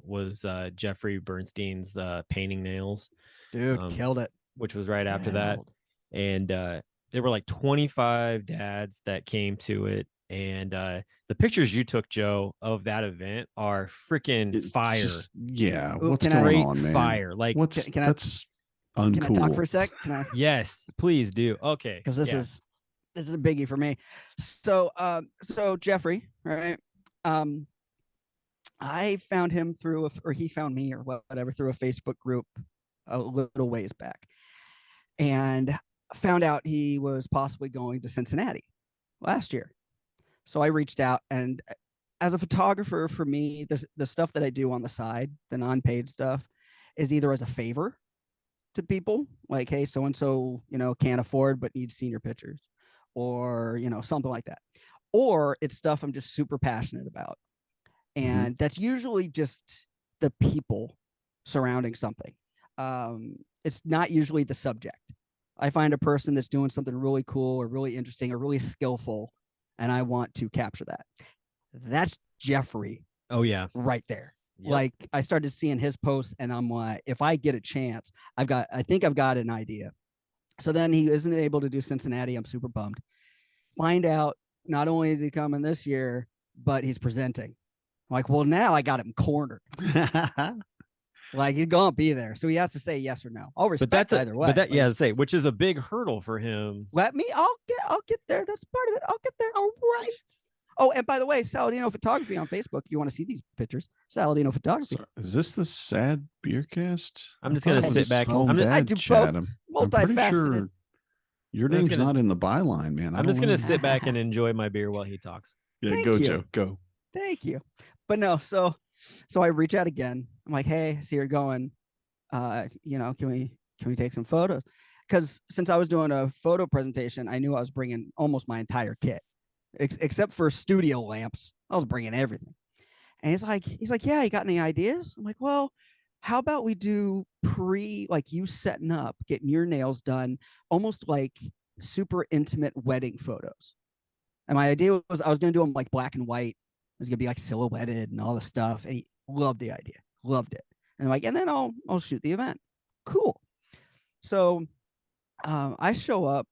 was Jeffrey Bernstein's painting nails. Dude, killed it. Which was right after that. And there were like 25 dads that came to it. And the pictures you took, Joe, of that event are freaking fire. Yeah. Ooh, What's can I- going Straight on, man? fire. Like, What's Can I- that's Can I talk for a uncool. sec? Can I? yes, please do. Okay. Because this is a biggie for me. So Jeffrey, right? I found him through or he found me or whatever through a Facebook group a little ways back, and found out he was possibly going to Cincinnati last year. So I reached out, and as a photographer, for me, the stuff that I do on the side, the non-paid stuff, is either as a favor to people, like, hey, so and so, can't afford but needs senior pictures, or something like that, or it's stuff I'm just super passionate about, and that's usually just the people surrounding something. It's not usually the subject. I find a person that's doing something really cool or really interesting or really skillful, and I want to capture that. That's Jeffrey. Oh, yeah. Right there. Yep. Like, I started seeing his posts, and I'm like, if I get a chance, I think I've got an idea. So then he isn't able to do Cincinnati. I'm super bummed. Find out not only is he coming this year, but he's presenting. I'm like, well, now I got him cornered. Like, he's gonna be there, so he has to say yes or no. I'll respect either way. Which is a big hurdle for him. I'll get there. That's part of it. I'll get there. All right. Oh, and by the way, Saladino Photography on Facebook. If you want to see these pictures, Saladino Photography. So, is this the sad beer cast? I'm just gonna sit back. I do both. I'm pretty sure Multifaceted. your name's not in the byline, man. I'm just gonna sit back and enjoy my beer while he talks. Yeah, Thank go, you. Joe. Go. Thank you. But no, so I reach out again. I'm like, hey, see you're going. Can we take some photos? Because since I was doing a photo presentation, I knew I was bringing almost my entire kit, except for studio lamps. I was bringing everything. And he's like, yeah, you got any ideas? I'm like, well, how about we do like you setting up, getting your nails done, almost like super intimate wedding photos. And my idea was I was going to do them like black and white. It was going to be like silhouetted and all the stuff. And he loved the idea, loved it. And I'm like, and then I'll shoot the event. Cool. So I show up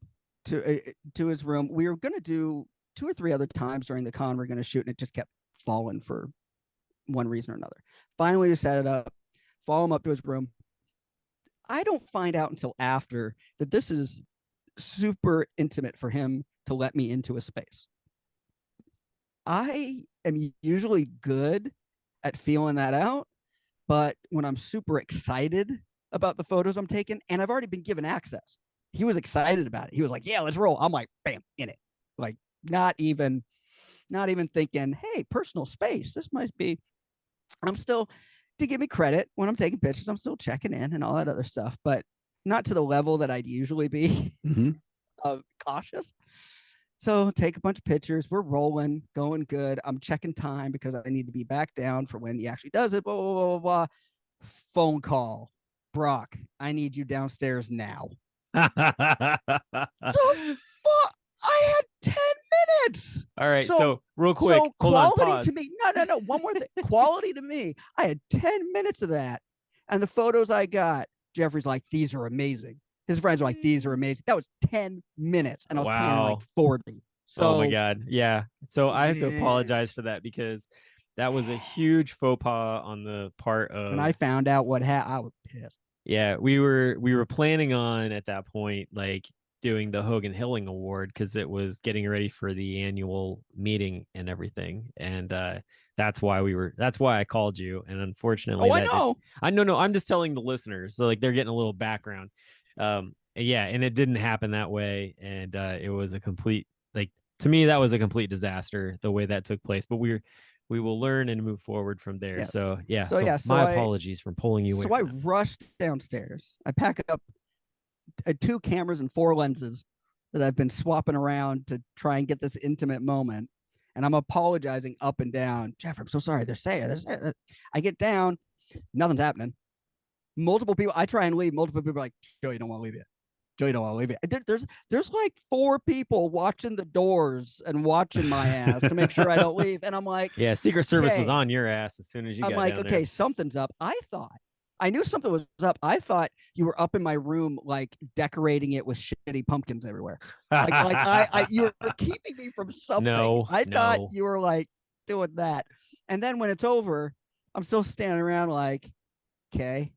to his room. We were going to do 2 or 3 other times during the con. We're going to shoot, and it just kept falling for one reason or another. Finally, we set it up, follow him up to his room. I don't find out until after that this is super intimate for him to let me into a space. I am usually good at feeling that out, but when I'm super excited about the photos I'm taking, and I've already been given access, he was excited about it. He was like, yeah, let's roll. I'm like, bam, in it. Like, not even thinking, hey, personal space. This might be, I'm still, to give me credit when I'm taking pictures, I'm still checking in and all that other stuff, but not to the level that I'd usually be cautious. So take a bunch of pictures. We're rolling, going good. I'm checking time because I need to be back down for when he actually does it. Blah, blah, blah, blah, blah. Phone call. Brock, I need you downstairs now. The fuck? I had 10 minutes. All right. So real quick, so hold on, quality pause. to me. No. One more thing. Quality to me. I had 10 minutes of that. And the photos I got, Jeffrey's like, these are amazing. His friends are like, these are amazing. That was 10 minutes. And I was paying like 40. So, oh my God. Yeah. So I have to apologize for that because that was a huge faux pas on the part of. When I found out what happened, I was pissed. Yeah, we were planning on at that point like doing the Hogan Hilling Award because it was getting ready for the annual meeting and everything, and that's why I called you. And unfortunately, I know. I'm just telling the listeners, so like they're getting a little background. Yeah, and it didn't happen that way, and it was a complete, like, to me that was a complete disaster the way that took place. But we will learn and move forward from there. Yes. So my apologies for pulling you in. So I rushed downstairs. I pack up 2 cameras and 4 lenses that I've been swapping around to try and get this intimate moment. And I'm apologizing up and down. Jeff, I'm so sorry. They're saying. I get down, nothing's happening. Multiple people, I try and leave. Multiple people are like, Joe, you don't want to leave yet. Joe, you don't want to leave it. There's like 4 people watching the doors and watching my ass to make sure I don't leave. And I'm like, yeah, Secret Service was on your ass as soon as you got down there. okay, something's up. I I knew something was up. I thought you were up in my room, like decorating it with shitty pumpkins everywhere. You were keeping me from something. No, I thought no. you were like doing that. And then when it's over, I'm still standing around like, okay,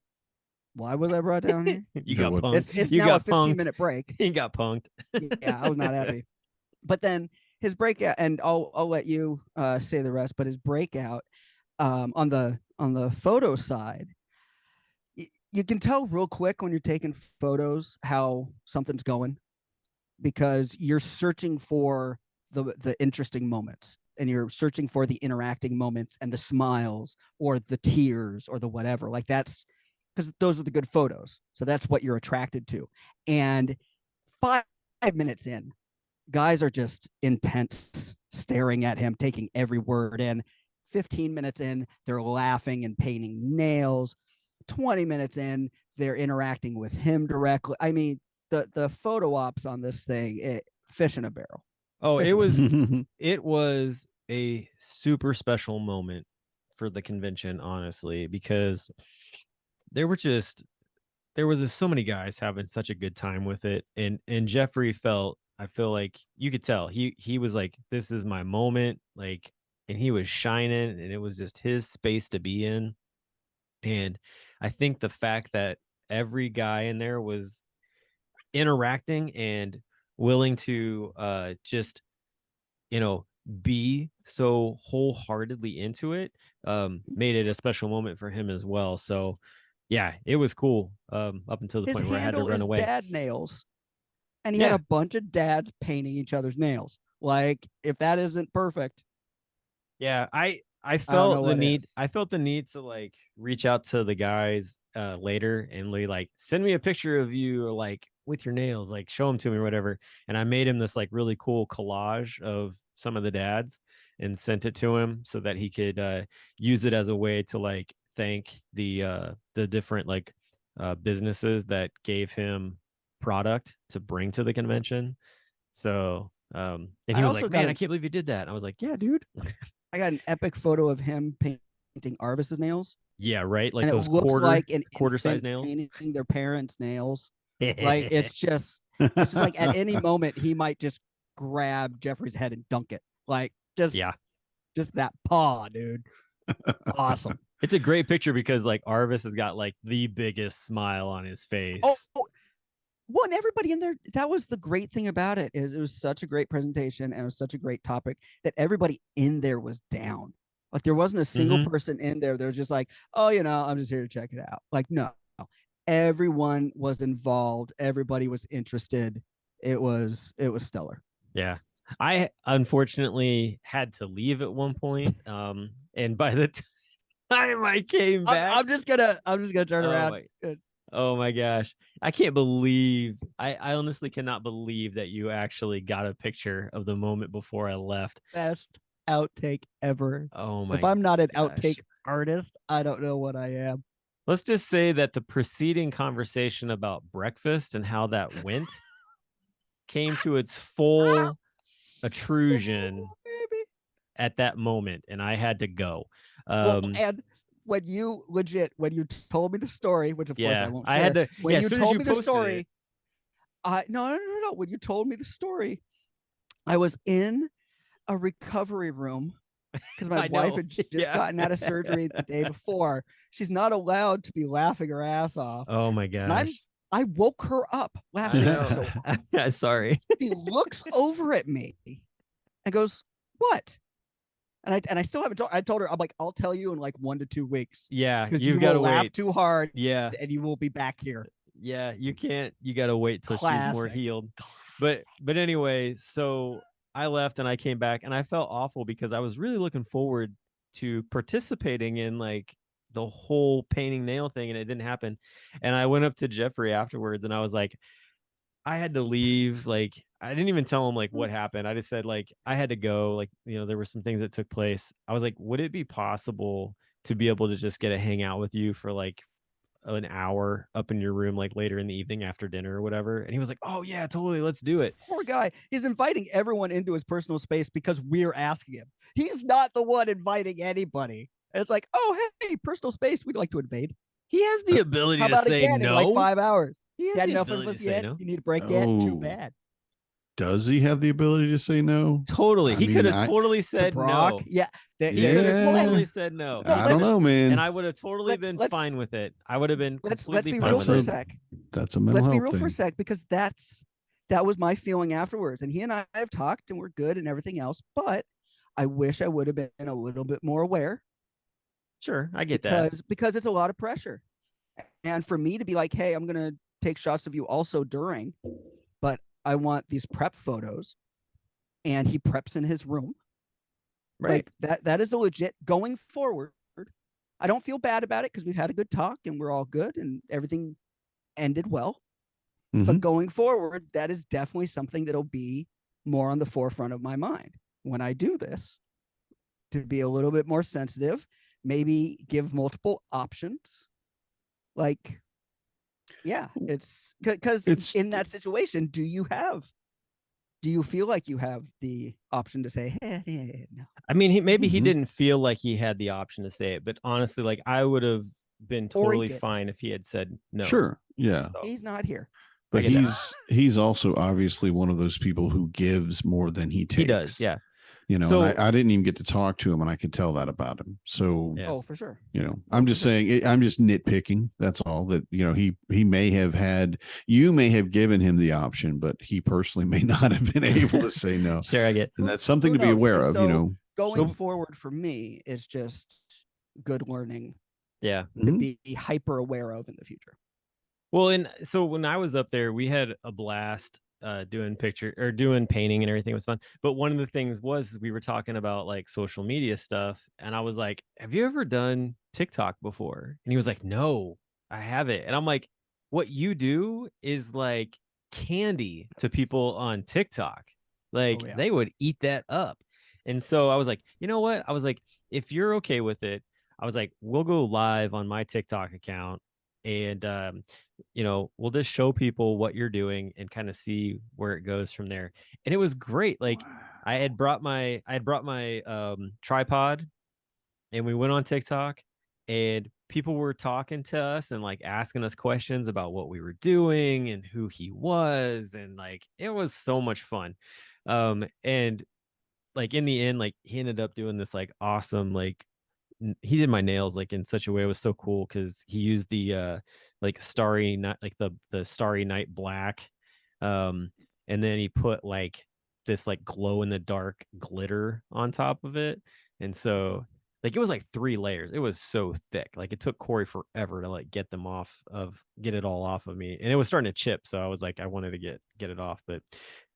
why was I brought down here? You Yeah, got what- punked. It's You now a got punked. 15-minute break. You got punked. Yeah, I was not happy. But then his breakout, and I'll let you say the rest. But his breakout on the photo side, you can tell real quick when you're taking photos how something's going, because you're searching for the interesting moments, and you're searching for the interacting moments and the smiles or the tears or the whatever. Like, that's because those are the good photos. So that's what you're attracted to. And 5 minutes in, guys are just intense, staring at him, taking every word in. 15 minutes in, they're laughing and painting nails. 20 minutes in, they're interacting with him directly. I mean, the photo ops on this thing, fish in a barrel. Oh, Fish it was a super special moment for the convention, honestly, because there was just so many guys having such a good time with it, and Jeffrey I feel like you could tell he was like, this is my moment, like, and he was shining, and it was just his space to be in. And I think the fact that every guy in there was interacting and willing to just, you know, be so wholeheartedly into it, made it a special moment for him as well. So yeah, it was cool, up until the His point where I had to handle run is away. dad nails, and he had Yeah. a bunch of dads painting each other's nails. Like, if that isn't perfect, Yeah, I I don't know felt the what need is. I felt the need to like reach out to the guys later and like send me a picture of you, or like with your nails, like show them to me or whatever. And I made him this like really cool collage of some of the dads and sent it to him so that he could use it as a way to like thank the different like businesses that gave him product to bring to the convention. So and I he was also like, got "Man, I an can't believe you did that." And I was like, "Yeah, dude." I got an epic photo of him painting Arvis's nails, Yeah, right. Like and it those looks like an quarter size infant nails. painting their parents' nails. Like, it's just like at any moment he might just grab Jeffrey's head and dunk it. Like, Yeah. just that paw, dude. Awesome. It's a great picture because like Arvis has got like the biggest smile on his Oh, face. well, and everybody in there, that was the great thing about it, is it was such a great presentation, and it was such a great topic that everybody in there was down. Like, there wasn't a single Mhm. person in there that was just like, oh, I'm just here to check it out. Like, no, everyone was involved. Everybody was interested. It was stellar. Yeah. I unfortunately had to leave at one point. And by the time I came back, I'm just gonna turn oh around. my, oh my gosh. I can't believe I honestly cannot believe that you actually got a picture of the moment before I left. Best outtake ever. Oh my If I'm not an gosh. outtake artist, I don't know what I am. Let's just say that the preceding conversation about breakfast and how that went came to its full intrusion Baby. at that moment, and I had to go. Well, and when you told me the story, which of course I Yeah, won't I share, had to. when Yeah, you as soon as told you me the posted story, it, no. When you told me the story, I was in a recovery room because my I wife know. had just Yeah. gotten out of surgery the day before. She's not allowed to be laughing her ass off. Oh my And gosh. I woke her up I laughing so know. hard. Sorry. She looks over at me and goes, "What?" And I still haven't told. I told her, I'm like, I'll tell you in like 1 to 2 weeks, Yeah, because you've you got will to laugh wait. too hard Yeah, and you will be back here. yeah. You can't. You got to wait till she's more Classic. healed. But anyway, so I left and I came back and I felt awful because I was really looking forward to participating in like the whole painting nail thing, and it didn't happen. And I went up to Jeffrey afterwards and I was like, I had to leave. Like, I didn't even tell him like what happened. I just said like I had to go. Like, there were some things that took place. I was like, would it be possible to be able to just get a hang out with you for like an hour up in your room, like later in the evening after dinner or whatever? And he was like, oh yeah, totally, let's do it. Poor guy. He's inviting everyone into his personal space because we're asking him. He's not the one inviting anybody. And it's like, oh, hey, personal space we'd like to invade. He has the ability How to about say again in like no. 5 hours? He has You had the enough of ability us to say yet? no. You need to break in? Too Oh, bad. does he have the ability to say no? Totally. I He could mean, have totally To said Brock? no. Yeah. He could have Yeah. totally said no. No, I don't know, man. And I would have totally let's- been let's- fine with it. I would have been let's completely be fine real with for a it. sec. That's a mental Let's be health real thing. for a sec, because that was my feeling afterwards. And he and I have talked and we're good and everything else, but I wish I would have been a little bit more aware, Sure, I get that. because it's a lot of pressure. And for me to be like, hey, I'm gonna take shots of you also during, but I want these prep photos, and he preps in his room. Right. Like that is a legit going forward. I don't feel bad about it because we've had a good talk and we're all good and everything ended well. But Mhm. going forward, that is definitely something that'll be more on the forefront of my mind when I do this, to be a little bit more sensitive, maybe give multiple options. Like, yeah, it's because in that situation, do you feel like you have the option to say, hey, no? I mean, maybe he Mhm. didn't feel like he had the option to say it, but honestly, like I would have been Or he totally did. fine if he had said no. Sure. Yeah. So, He's not here. But get that. he's also obviously one of those people who gives more than he takes. he does, yeah. You know, So- and I didn't even get to talk to him, and I could tell that about him. So, Yeah. Oh, for sure. you know, I'm just saying, I'm just nitpicking. That's all. That, you know, he may have had, you may have given him the option, but he personally may not have been able to say no. Sure, I get. And that's something Who to be knows? aware And of. so You know, going forward for me is just good learning Yeah. to Mhm. be hyper aware of in the future. Well, and so when I was up there, we had a blast doing painting and everything. It was fun. But one of the things was we were talking about like social media stuff, and I was like, have you ever done TikTok before? And he was like, no, I haven't. And I'm like, what you do is like candy to people on TikTok. Like Oh, yeah. they would eat that up. And so I was like, you know what? I was like, if you're okay with it, I was like, we'll go live on my TikTok account, and you know, we'll just show people what you're doing and kind of see where it goes from there. And it was great. Like I had brought my tripod, and we went on TikTok, and people were talking to us and like asking us questions about what we were doing and who he was, and like it was so much fun. And like in the end, like he ended up doing this like awesome, like he did my nails like in such a way, it was so cool because he used the like starry night, like the starry night black, and then he put like this like glow in the dark glitter on top of it, and so like it was like 3 layers. It was so thick, like it took Corey forever to like get it all off of me, and it was starting to chip, so I was like, I wanted to get it off. But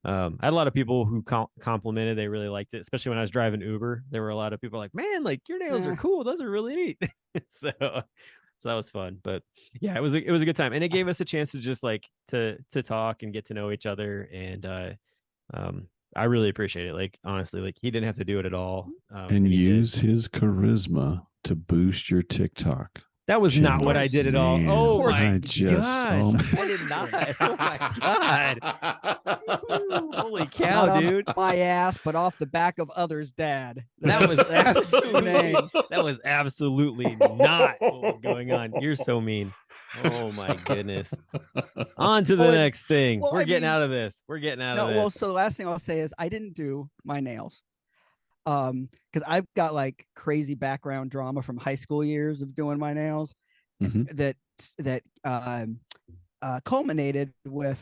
I had a lot of people who complimented. They really liked it, especially when I was driving Uber. There were a lot of people like, man, like your nails are cool. Those are really neat. so that was fun. But yeah, it was a good time. And it gave us a chance to just like to talk and get to know each other. And I really appreciate it. Like, honestly, like he didn't have to do it at all. and use his charisma to boost your TikTok. That was not what I did at all. Man, Oh my I gosh. I did not. Oh my God. Holy cow, Not on dude. my ass, but off the back of others' dad. That was absolutely not what was going on. You're so mean. Oh my goodness. On to the Well, next thing. well, We're I getting mean- out of this. We're getting out of this. Well, so the last thing I'll say is I didn't do my nails. Because I've got like crazy background drama from high school years of doing my nails Mhm. that culminated with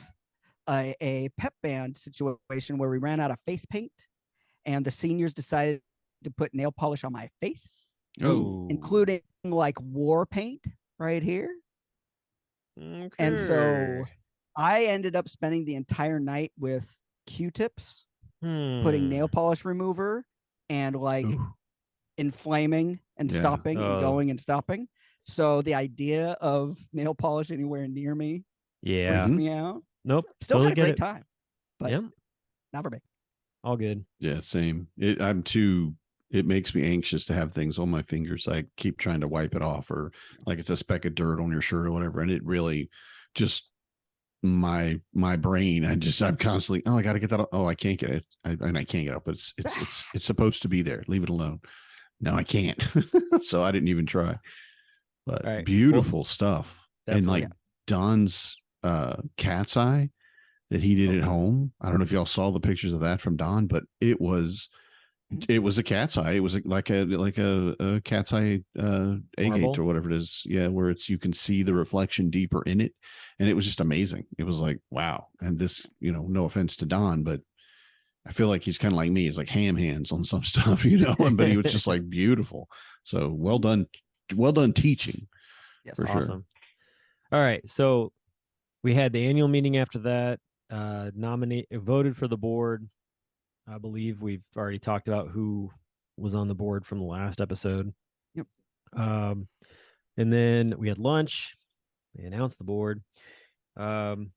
a pep band situation where we ran out of face paint, and the seniors decided to put nail polish on my face, Oh. including like war paint right here. And so Okay. I ended up spending the entire night with Q-tips, putting nail polish remover, and like Ooh. inflaming and Yeah. stopping and Oh. going and stopping. So the idea of nail polish anywhere near me Yeah. freaks me out. Nope. Still totally had a get great it. time, but Yep. not for me. All good. Yeah, same. It makes me anxious to have things on my fingers. I keep trying to wipe it off, or like it's a speck of dirt on your shirt or whatever. And it really just my brain, I'm constantly, oh, I got to get that. Oh, I can't get it. I can't get it, but it's supposed to be there. Leave it alone. No, I can't. So I didn't even try. But All right. beautiful stuff. And Definitely. like Don's cat's eye that he did at home. I don't know if y'all saw the pictures of that from Don, but it was a cat's eye. It was like a cat's eye agate Marble. or whatever it is. Yeah, where you can see the reflection deeper in it. And it was just amazing. It was like, wow. And this, no offense to Don, but I feel like he's kind of like me. He's like ham hands on some stuff, but he was just like beautiful. So well done teaching. Yes. For Awesome. sure. All right. So we had the annual meeting after that, voted for the board. I believe we've already talked about who was on the board from the last episode. Yep. And then we had lunch. They announced the board. Went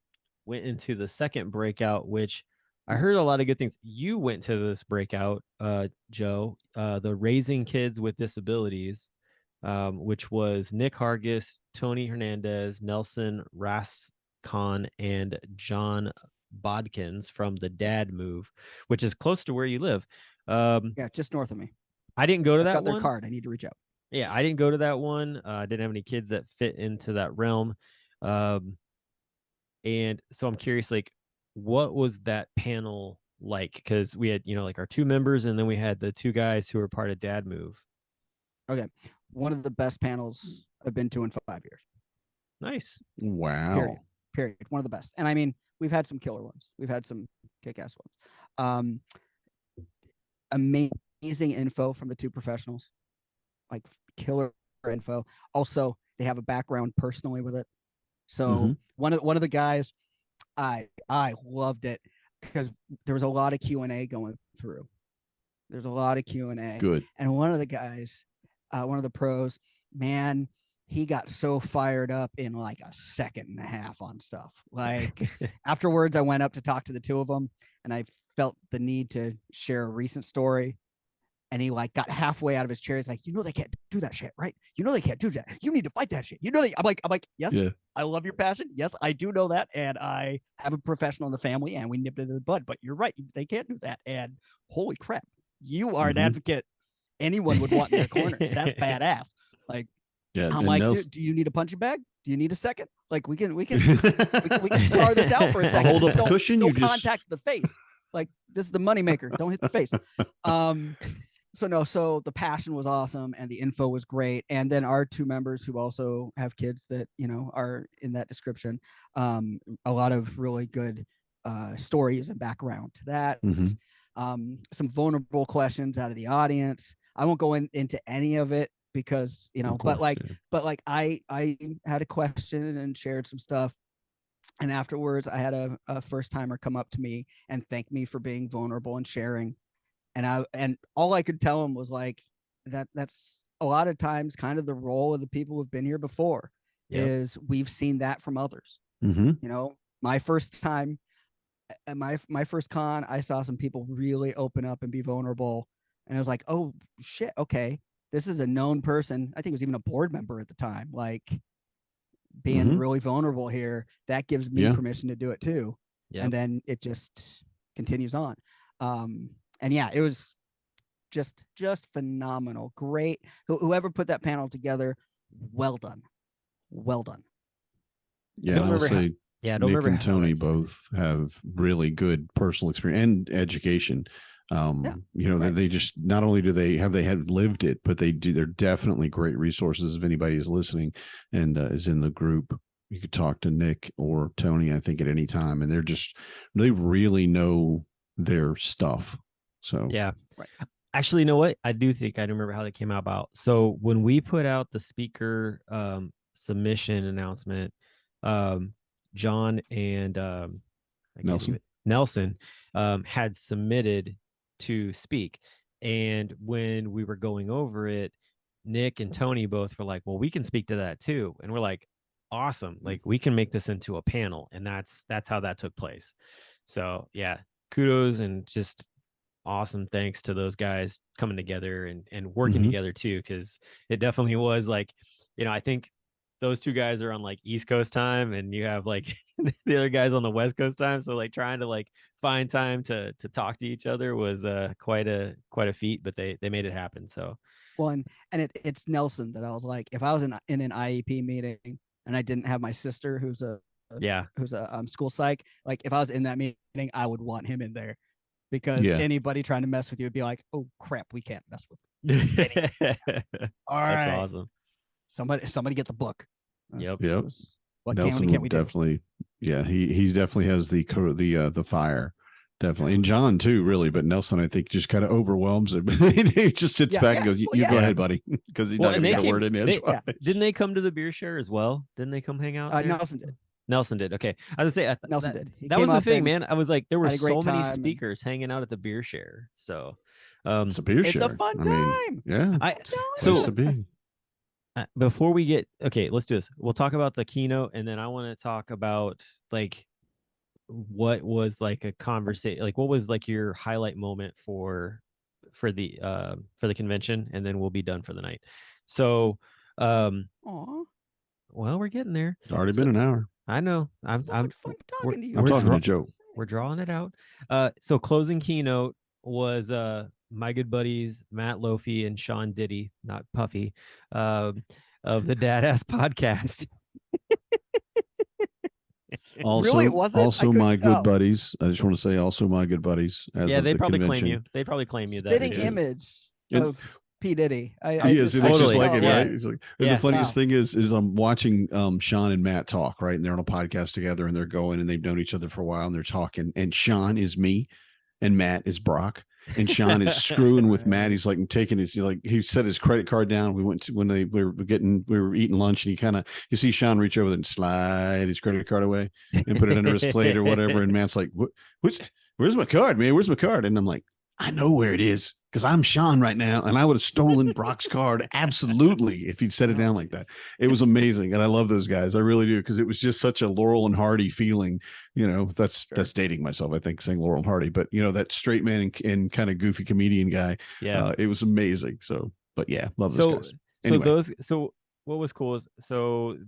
into the second breakout, which I heard a lot of good things. You went to this breakout, Joe, the Raising Kids with Disabilities, which was Nick Hargis, Tony Hernandez, Nelson Rascon, and John Bodkins from the Dad Move, which is close to where you live. Yeah, just north of me. I didn't go to that got their one. card. I need to reach out. Yeah, I didn't go to that one. I didn't have any kids that fit into that realm. And so I'm curious, like, what was that panel like? Because we had, like our two members, and then we had the two guys who were part of Dad Move. Okay. One of the best panels I've been to in 5 years. Nice. Wow. Period. One of the best. And I mean, we've had some killer ones. We've had some kick-ass ones. Amazing info from the two professionals, like killer info. Also, they have a background personally with it. So one of the guys, I loved it because there was a lot of Q&A going through. There's a lot of Q&A. Good. And one of the guys, one of the pros, man, he got so fired up in like a second and a half on stuff. Like afterwards, I went up to talk to the two of them, and I felt the need to share a recent story. And he like got halfway out of his chair. He's like, they can't do that shit, right? They can't do that. You need to fight that shit. I'm like, yes, yeah. I love your passion. Yes, I do know that. And I have a professional in the family, and we nipped it in the bud, but you're right. They can't do that. And holy crap, you are an advocate anyone would want in their corner. That's badass. Like, yeah, I'm like, dude, do you need a punching bag? Do you need a second? Like, we can spar this out for a second. Hold up a cushion. Don't contact the face. Like, this is the moneymaker. Don't hit the face. So the passion was awesome, and the info was great. And then our two members who also have kids that, are in that description, a lot of really good stories and background to that. Some vulnerable questions out of the audience. I won't go into any of it because, I had a question and shared some stuff. And afterwards, I had a first timer come up to me and thank me for being vulnerable and sharing. And all I could tell him was like, that's a lot of times kind of the role of the people who've been here before. Is we've seen that from others. My first time, my first con, I saw some people really open up and be vulnerable. And I was like, oh shit. Okay. This is a known person. I think it was even a board member at the time, like being really vulnerable here. That gives me permission to do it too. Yep. And then it just continues on. And yeah, it was just phenomenal. Great. Whoever put that panel together, well done. Well done. Yeah, I'll say Nick and Tony both have really good personal experience and education. They just, not only do they have lived it, but they're definitely great resources. If anybody is listening and is in the group, you could talk to Nick or Tony, I think, at any time. And they really know their stuff. So yeah, right. Actually, you know what? I do think I remember how they came about. So when we put out the speaker submission announcement, John and Nelson had submitted to speak. And when we were going over it, Nick and Tony both were like, well, we can speak to that too. And we're like, awesome. Like, we can make this into a panel. And that's how that took place. So yeah, kudos and just awesome thanks to those guys coming together and working together too, because it definitely was like, I think those two guys are on like East Coast time, and you have like the other guys on the West Coast time, so like trying to like find time to talk to each other was quite a feat, but they made it happen. So one, and it's Nelson that I was like, if I was in an IEP meeting and I didn't have my sister who's a school psych, like if I was in that meeting, I would want him in there because anybody trying to mess with you would be like, oh crap, we can't mess with all That's right, awesome. Somebody get the book. Yep. What Nelson can we definitely do? He definitely has the fire. Definitely. And John too, really, but Nelson, I think, just kind of overwhelms him. He just sits back and goes, you go ahead, buddy. Because he's not going to get a word in edgewise. Didn't they come to the beer share as well? Didn't they come hang out there? Nelson did. Nelson did. Okay. I was going to say, Nelson did. That was the thing, man. I was like, there were so many speakers hanging out at the beer share. So it's a beer share. It's a fun time. Before we get, let's do this. We'll talk about the keynote, and then I want to talk about like what was like a conversation, like what was like your highlight moment for the convention, and then we'll be done for the night. So well, we're getting there. It's already been an hour. I know. I'm fun talking to you. I'm talking to Joe. We're drawing it out. So closing keynote was my good buddies Matt Lofi and Sean Diddy, not Puffy, of the Dadass podcast. Also, really, it wasn't? Also my good buddies. I just want to say, also my good buddies. They probably convention. claim you. They probably claim you. Spitting image of P Diddy. He looks just like it, right? He's like, yeah. The funniest thing is I'm watching Sean and Matt talk, right? And they're on a podcast together, and they're going, and they've known each other for a while, and they're talking. And Sean is me, and Matt is Brock. And Sean is screwing with Matt. He's like taking his, he set his credit card down. We went to we were eating lunch, and you see Sean reach over there and slide his credit card away and put it under his plate or whatever. And Matt's like, where's my card, man? Where's my card? And I'm like, I know where it is because I'm Sean right now. And I would have stolen Brock's card. Absolutely. If he'd set it down like that. It was amazing. And I love those guys. I really do. Because it was just such a Laurel and Hardy feeling, that's dating myself, I think, saying Laurel and Hardy, but that straight man and kind of goofy comedian guy. Yeah. It was amazing. So, but yeah, love those guys. Anyway. So what was cool is,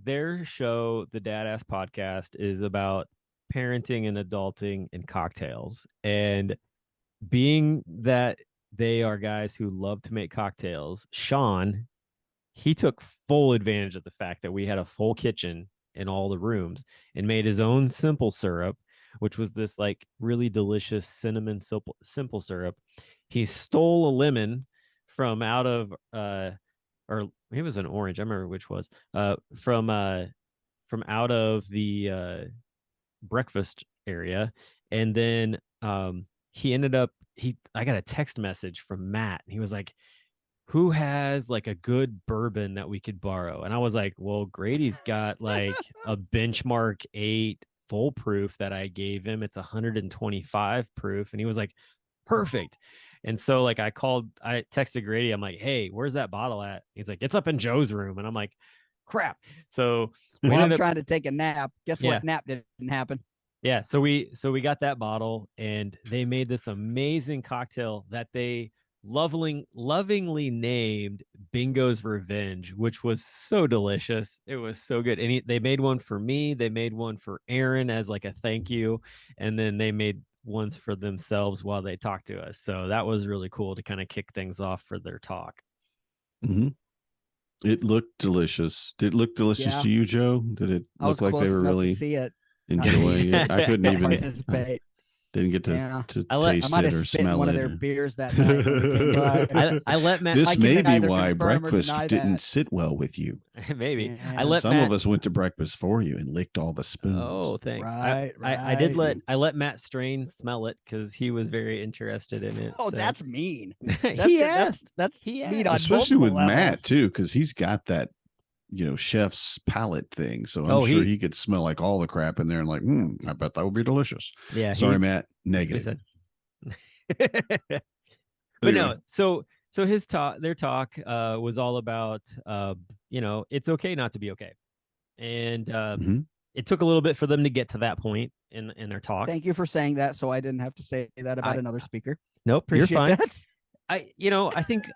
their show, the Dadass podcast, is about parenting and adulting and cocktails. And being that they are guys who love to make cocktails, Sean, he took full advantage of the fact that we had a full kitchen in all the rooms and made his own simple syrup, which was this like really delicious cinnamon simple syrup. He stole a lemon from out of or it was an orange, I remember which was from out of the breakfast area, and then he ended up I got a text message from Matt. He was like, who has like a good bourbon that we could borrow? And I was like, well, Grady's got like a Benchmark 8 full proof that I gave him. It's 125 proof. And he was like, perfect. And so like I texted Grady. I'm like, hey, where's that bottle at? He's like, it's up in Joe's room. And I'm like, crap. So I'm trying to take a nap. Guess what? Nap didn't happen. Yeah, so we got that bottle, and they made this amazing cocktail that they lovingly named Bingo's Revenge, which was so delicious. It was so good. And they made one for me. They made one for Aaron as like a thank you, and then they made ones for themselves while they talked to us. So that was really cool to kind of kick things off for their talk. Mm-hmm. It looked delicious. Did it look delicious to you, Joe? Did it look like they were really see it? Enjoying it? I couldn't even participate. Didn't get to taste it or smell one of their beers that night. I let Matt. This may be why breakfast didn't sit well with you. Maybe. Yeah. I let some of us went to breakfast for you and licked all the spoons. Oh, thanks. Right, I did let Matt Strain smell it because he was very interested in it. Oh, so. That's mean. He asked. That's mean, especially with levels. Matt too, because he's got that chef's palate thing. So I'm sure he could smell like all the crap in there and like, I bet that would be delicious. Yeah. Sorry, Matt. Negative. But no, so their talk was all about it's okay not to be okay. And it took a little bit for them to get to that point in their talk. Thank you for saying that, so I didn't have to say that about another speaker. Nope, Appreciate you're fine. That.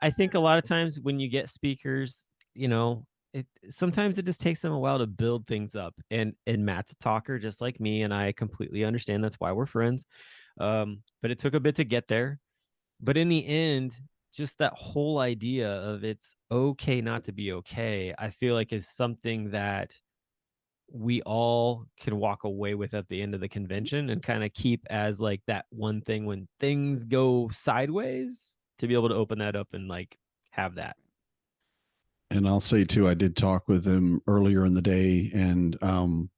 I think a lot of times when you get speakers, sometimes it just takes them a while to build things up. And Matt's a talker just like me, and I completely understand. That's why we're friends. But it took a bit to get there. But in the end, just that whole idea of it's okay not to be okay, I feel like is something that we all can walk away with at the end of the convention and kind of keep as like that one thing when things go sideways, to be able to open that up and like have that. And I'll say too, I did talk with him earlier in the day, and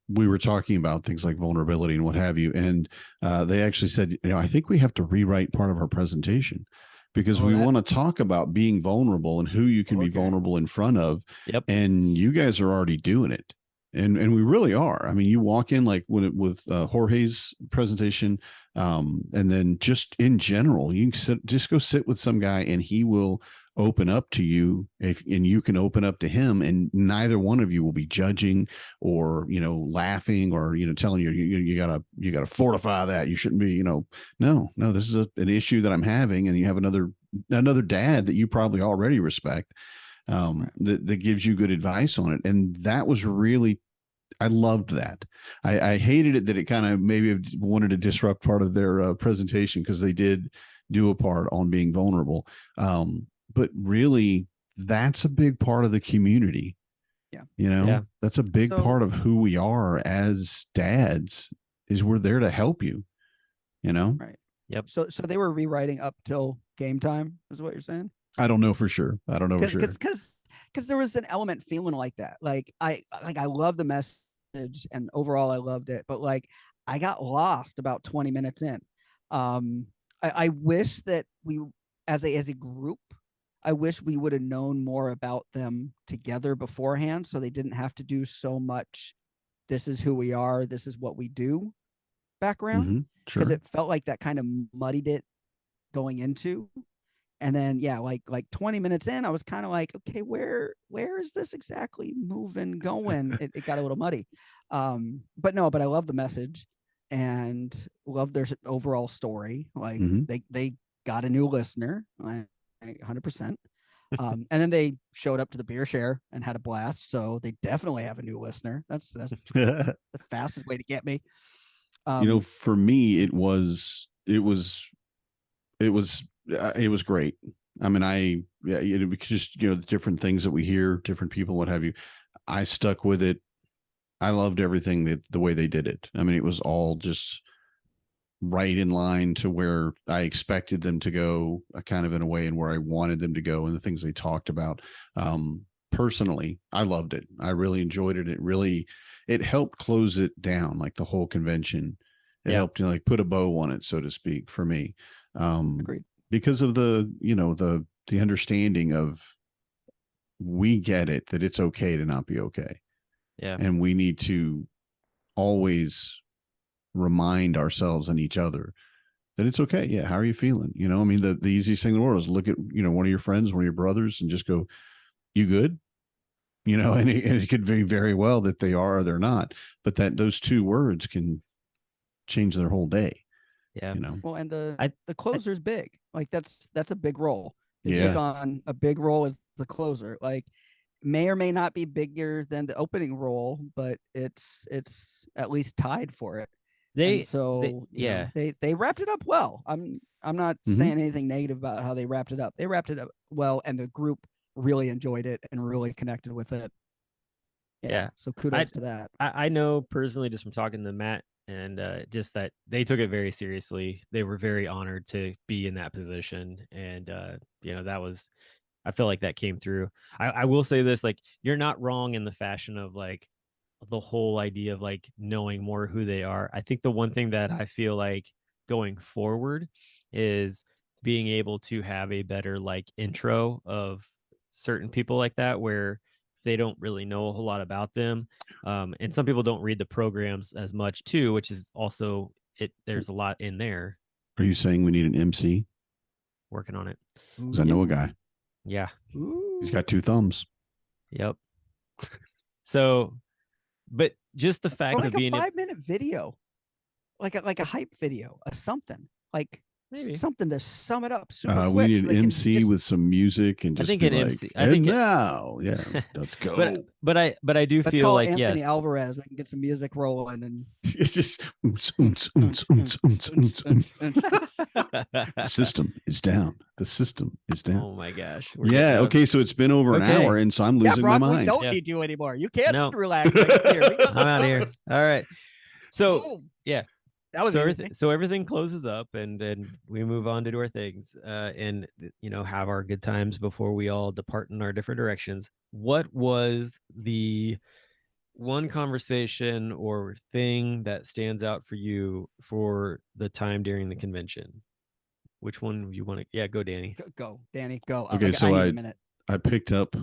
we were talking about things like vulnerability and what have you. And they actually said, I think we have to rewrite part of our presentation because we want to talk about being vulnerable and who you can be vulnerable in front of. Yep. And you guys are already doing it. And we really are. I mean, you walk in like with Jorge's presentation, and then just in general, you can just go sit with some guy, and he will open up to you, and you can open up to him, and neither one of you will be judging or laughing or telling you gotta fortify that. You shouldn't be no, this is an issue that I'm having, and you have another dad that you probably already respect, that gives you good advice on it. And that was really, I loved that. I hated it that it kind of maybe wanted to disrupt part of their presentation, because they did do a part on being vulnerable. But really, that's a big part of the community. Yeah. That's a big part of who we are as dads, is we're there to help you, Right. Yep. So they were rewriting up till game time, is what you're saying? I don't know for sure. Because there was an element feeling like that. Like I love the message, and overall I loved it, but like I got lost about 20 minutes in. I wish that we, as a group, I wish we would have known more about them together beforehand, so they didn't have to do so much. This is who we are. This is what we do. Background, because Sure. it felt like that kind of muddied it going into. And then like 20 minutes in, I was kind of like, okay, where is this exactly moving, going? It got a little muddy. But I love the message and love their overall story. Like they got a new listener, 100%. And then they showed up to the beer share and had a blast. So they definitely have a new listener. That's the fastest way to get me. For me, it was great. I mean, just the different things that we hear, different people, what have you. I stuck with it. I loved everything the way they did it. I mean, it was all just right in line to where I expected them to go, kind of in a way, and where I wanted them to go, and the things they talked about. Personally, I loved it. I really enjoyed it. It helped close it down, like the whole convention. It helped like put a bow on it, so to speak, for me. Agreed. Because of the understanding of, we get it, that it's okay to not be okay. Yeah. And we need to always remind ourselves and each other that it's okay. Yeah. How are you feeling? I mean, the easiest thing in the world is look at, one of your friends, one of your brothers, and just go, you good? And it could be very well that they are or they're not, but those two words can change their whole day. Yeah. Well, and the closer's big. Like that's a big role. They took on a big role as the closer. Like may or may not be bigger than the opening role, but it's at least tied for it. They wrapped it up well. I'm not saying anything negative about how they wrapped it up. They wrapped it up well, and the group really enjoyed it and really connected with it. Yeah. So kudos to that. I know personally, just from talking to Matt, and just that they took it very seriously. They were very honored to be in that position, and that was, I feel like that came through. I will say this, like, you're not wrong in the fashion of like the whole idea of like knowing more who they are. I think the one thing that I feel like going forward is being able to have a better like intro of certain people like that, where they don't really know a whole lot about them. And some people don't read the programs as much too, which is also there's a lot in there. Are you saying we need an MC? Working on it. Because I know a guy. Yeah. He's got 2 thumbs. Yep. So, but just the fact of being a 5-minute video, like a hype video, something like Maybe. something to sum it up super We quick. need So an they can MC just, with some music and I just think be an like, MC. I and think now, yeah, let's go. but I do let's feel call like Anthony yes. Alvarez. We can get some music rolling and It's just the system is down. The system is down. Oh my gosh. Yeah. Okay. So it's been over an Okay. hour, and so I'm yeah, losing my Brock, we mind. don't Yeah. need you anymore. You can't No. relax next year. We got I'm out of here. All right. So Boom. yeah. That was So easy. everything closes up and we move on to do our things and have our good times before we all depart in our different directions. What was the one conversation or thing that stands out for you for the time during the convention? Which one you want to? Yeah, go, Danny. Go, Danny. Go. Okay, so I need a minute. I picked up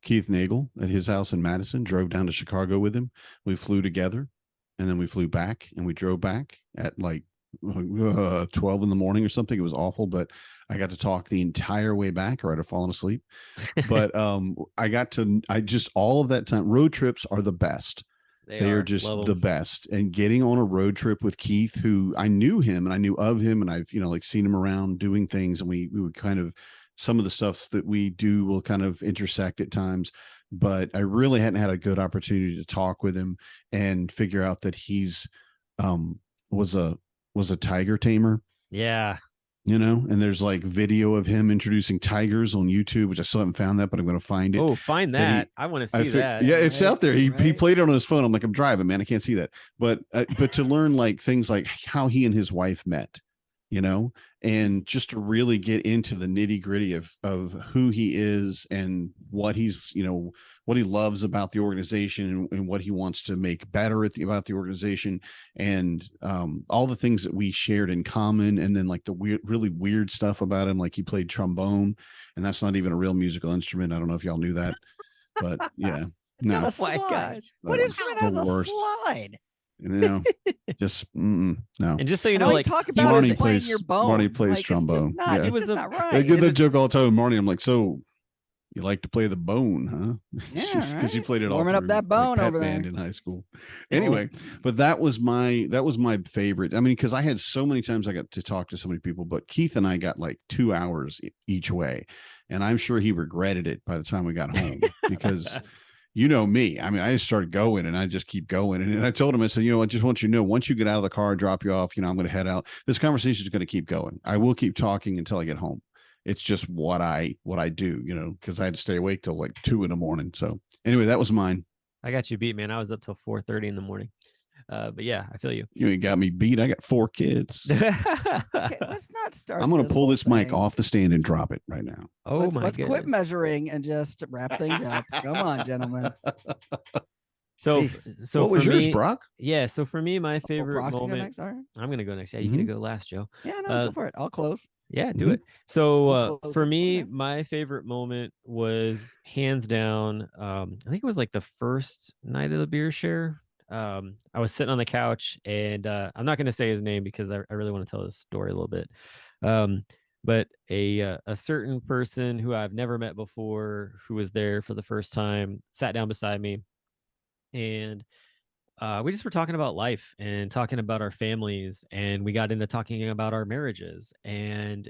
Keith Nagel at his house in Madison, drove down to Chicago with him. We flew together, and then we flew back, and we drove back at like 12 in the morning or something. It was awful, but I got to talk the entire way back, or I'd have fallen asleep. But I just all of that time. Road trips are the best. They are just the best. And getting on a road trip with Keith, who I knew him and I knew of him, and I've like seen him around doing things, and we would kind of, some of the stuff that we do will kind of intersect at times, but I really hadn't had a good opportunity to talk with him and figure out that he's was a tiger tamer. Yeah. And there's like video of him introducing tigers on YouTube, which I still haven't found that, but I'm going to find it. Oh, find that. I want to see that. Yeah, it's out there. He played it on his phone. I'm like, I'm driving, man. I can't see that. But to learn like things like how he and his wife met, and just to really get into the nitty gritty of who he is and what he's, what he loves about the organization and what he wants to make better about the organization, and all the things that we shared in common. And then like the really weird stuff about him, like he played trombone, and that's not even a real musical instrument. I don't know if y'all knew that, but yeah. No. Oh my gosh. What instrument has a slide? Just no. And just so you know, like talk about Marty plays your bone. Marty plays trombone. It was not right. I get that joke all the time. Marty, I'm like, so you like to play the bone, huh? Yeah, because you played it all warming up that bone over there in high school. Anyway, but that was my favorite. I mean, because I had so many times I got to talk to so many people, but Keith and I got like 2 hours each way, and I'm sure he regretted it by the time we got home because. You know me. I mean, I just started going and I just keep going. And I told him, I said, I just want you to know, once you get out of the car, drop you off, I'm going to head out. This conversation is going to keep going. I will keep talking until I get home. It's just what I do, because I had to stay awake till like 2 a.m. So anyway, that was mine. I got you beat, man. I was up till 4:30 in the morning. But yeah, I feel you. You ain't got me beat. I got 4 kids. Okay, let's not start. I'm going to pull this mic off the stand and drop it right now. Oh, let's quit measuring and just wrap things up. Come on, gentlemen. So what was yours, Brock? Yeah. So for me, my favorite moment. Next, I'm going to go next. Yeah, you're going to go last, Joe. Yeah, no, go for it. I'll close. Yeah, do it. So for me, my favorite moment was hands down. I think it was like the first night of the beer share. I was sitting on the couch, and I'm not going to say his name because I really want to tell this story a little bit. But a certain person who I've never met before, who was there for the first time, sat down beside me, and we just were talking about life and talking about our families, and we got into talking about our marriages. And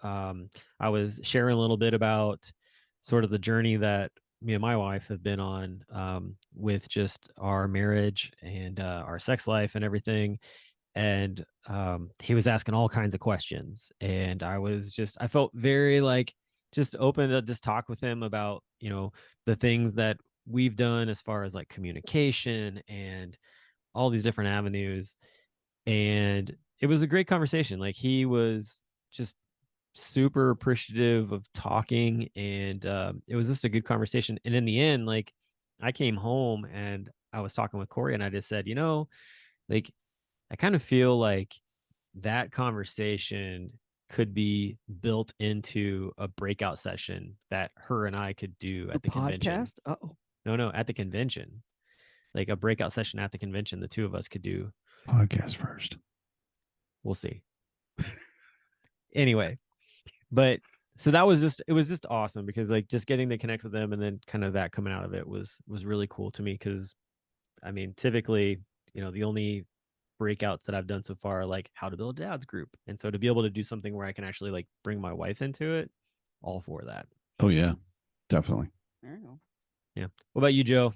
I was sharing a little bit about sort of the journey that me and my wife have been on with just our marriage and our sex life and everything. And he was asking all kinds of questions, and I felt very like just open to just talk with him about, the things that we've done as far as like communication and all these different avenues. And it was a great conversation. Like, he was just super appreciative of talking, and it was just a good conversation. And in the end, like, I came home and I was talking with Corey, and I just said, like, I kind of feel like that conversation could be built into a breakout session that her and I could do at the convention. No, at the convention. Like a breakout session at the convention, the two of us could do. Podcast first. We'll see. Anyway, but so it was just awesome, because like just getting to connect with them and then kind of that coming out of it was really cool to me. Because I mean, typically, the only breakouts that I've done so far, like how to build a dad's group. And so to be able to do something where I can actually like bring my wife into it, all for that. Oh yeah, definitely. There you go. Yeah. What about you, Joe?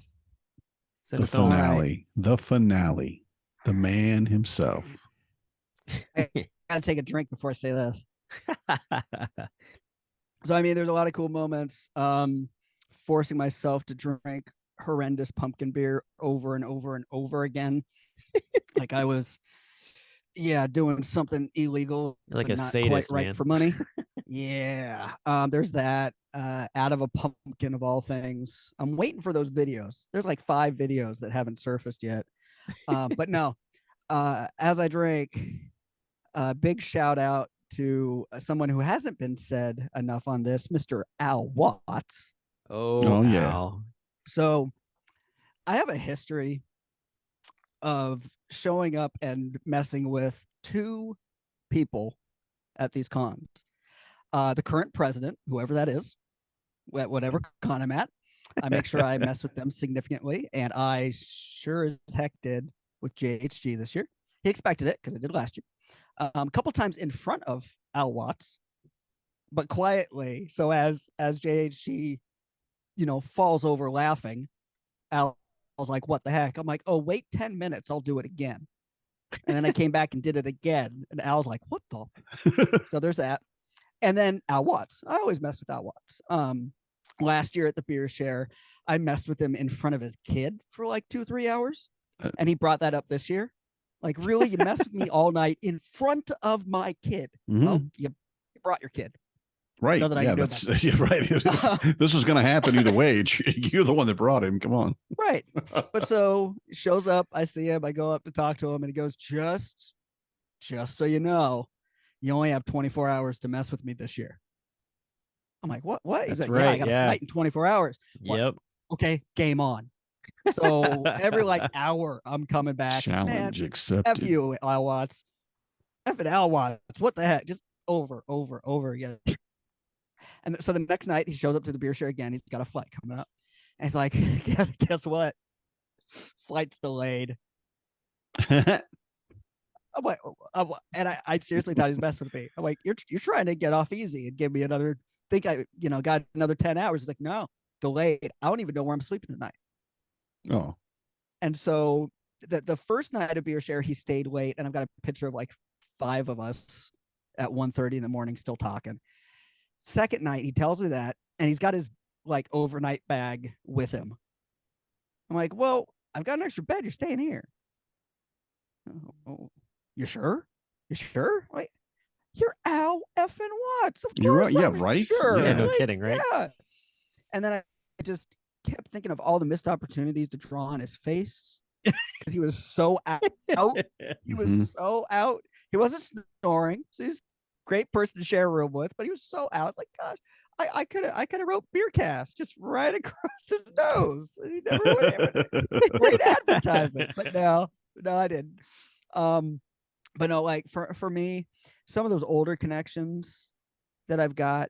Send The us home. finale, the finale, the man himself. I gotta take a drink before I say this. So I mean, there's a lot of cool moments. Forcing myself to drink horrendous pumpkin beer over and over and over again. Like I was, doing something illegal, You're like but a not sadist, quite right man. for money. Yeah. There's that. Out of a pumpkin of all things. I'm waiting for those videos. There's like 5 videos that haven't surfaced yet. But no. As I drink, big shout out to someone who hasn't been said enough on this, Mr. Al Watts. Oh yeah. Al. So I have a history of showing up and messing with 2 people at these cons. The current president, whoever that is, whatever con I'm at, I make sure I mess with them significantly. And I sure as heck did with JHG this year. He expected it because I did last year. A couple times in front of Al Watts, but quietly. So as JHG, falls over laughing, Al was like, "What the heck?" I'm like, "Oh, wait 10 minutes, I'll do it again." And then I came back and did it again, and Al's like, "What the?" So there's that. And then Al Watts. I always mess with Al Watts. Last year at the beer share, I messed with him in front of his kid for like 2-3 hours, and he brought that up this year. Like, really, you messed with me all night in front of my kid? Mhm. Well, you brought your kid. Right. Know that I Yeah, can do that's right. This was going to happen either way. You're the one that brought him. Come on. Right. But so shows up, I see him, I go up to talk to him, and he goes, just so you know, you only have 24 hours to mess with me this year. I'm like, what? He's That's like, yeah, I right, got a yeah. flight in 24 hours. What? Yep. Okay, game on. So every like hour, I'm coming back. Challenge Man, accepted. F you, Al Watts. F it, Al Watts. What the heck? Just over again. And so the next night, he shows up to the beer share again. He's got a flight coming up. And he's like, guess what? Flight's delayed. I'm like, and I seriously thought he was messing with me. I'm like, you're trying to get off easy and give me another, think I, got another 10 hours. He's like, no, delayed. I don't even know where I'm sleeping tonight. Oh. And so the first night of beer share, he stayed late, and I've got a picture of like 5 of us at 1:30 in the morning still talking. Second night, he tells me that, and he's got his like overnight bag with him. I'm like, well, I've got an extra bed. You're staying here. Oh, you sure? You sure? Like, you're Al effing Watts. Of course, You're right. Yeah, I'm right. Sure. Yeah, no Like, kidding, right? Yeah. And then I just kept thinking of all the missed opportunities to draw on his face because he was so out. He was so out. He wasn't snoring, so he's a great person to share a room with, but he was so out. It's like, gosh, I could have wrote beer cast just right across his nose. He never would have. Great advertisement, but no, I didn't. But no, like for me, some of those older connections that I've got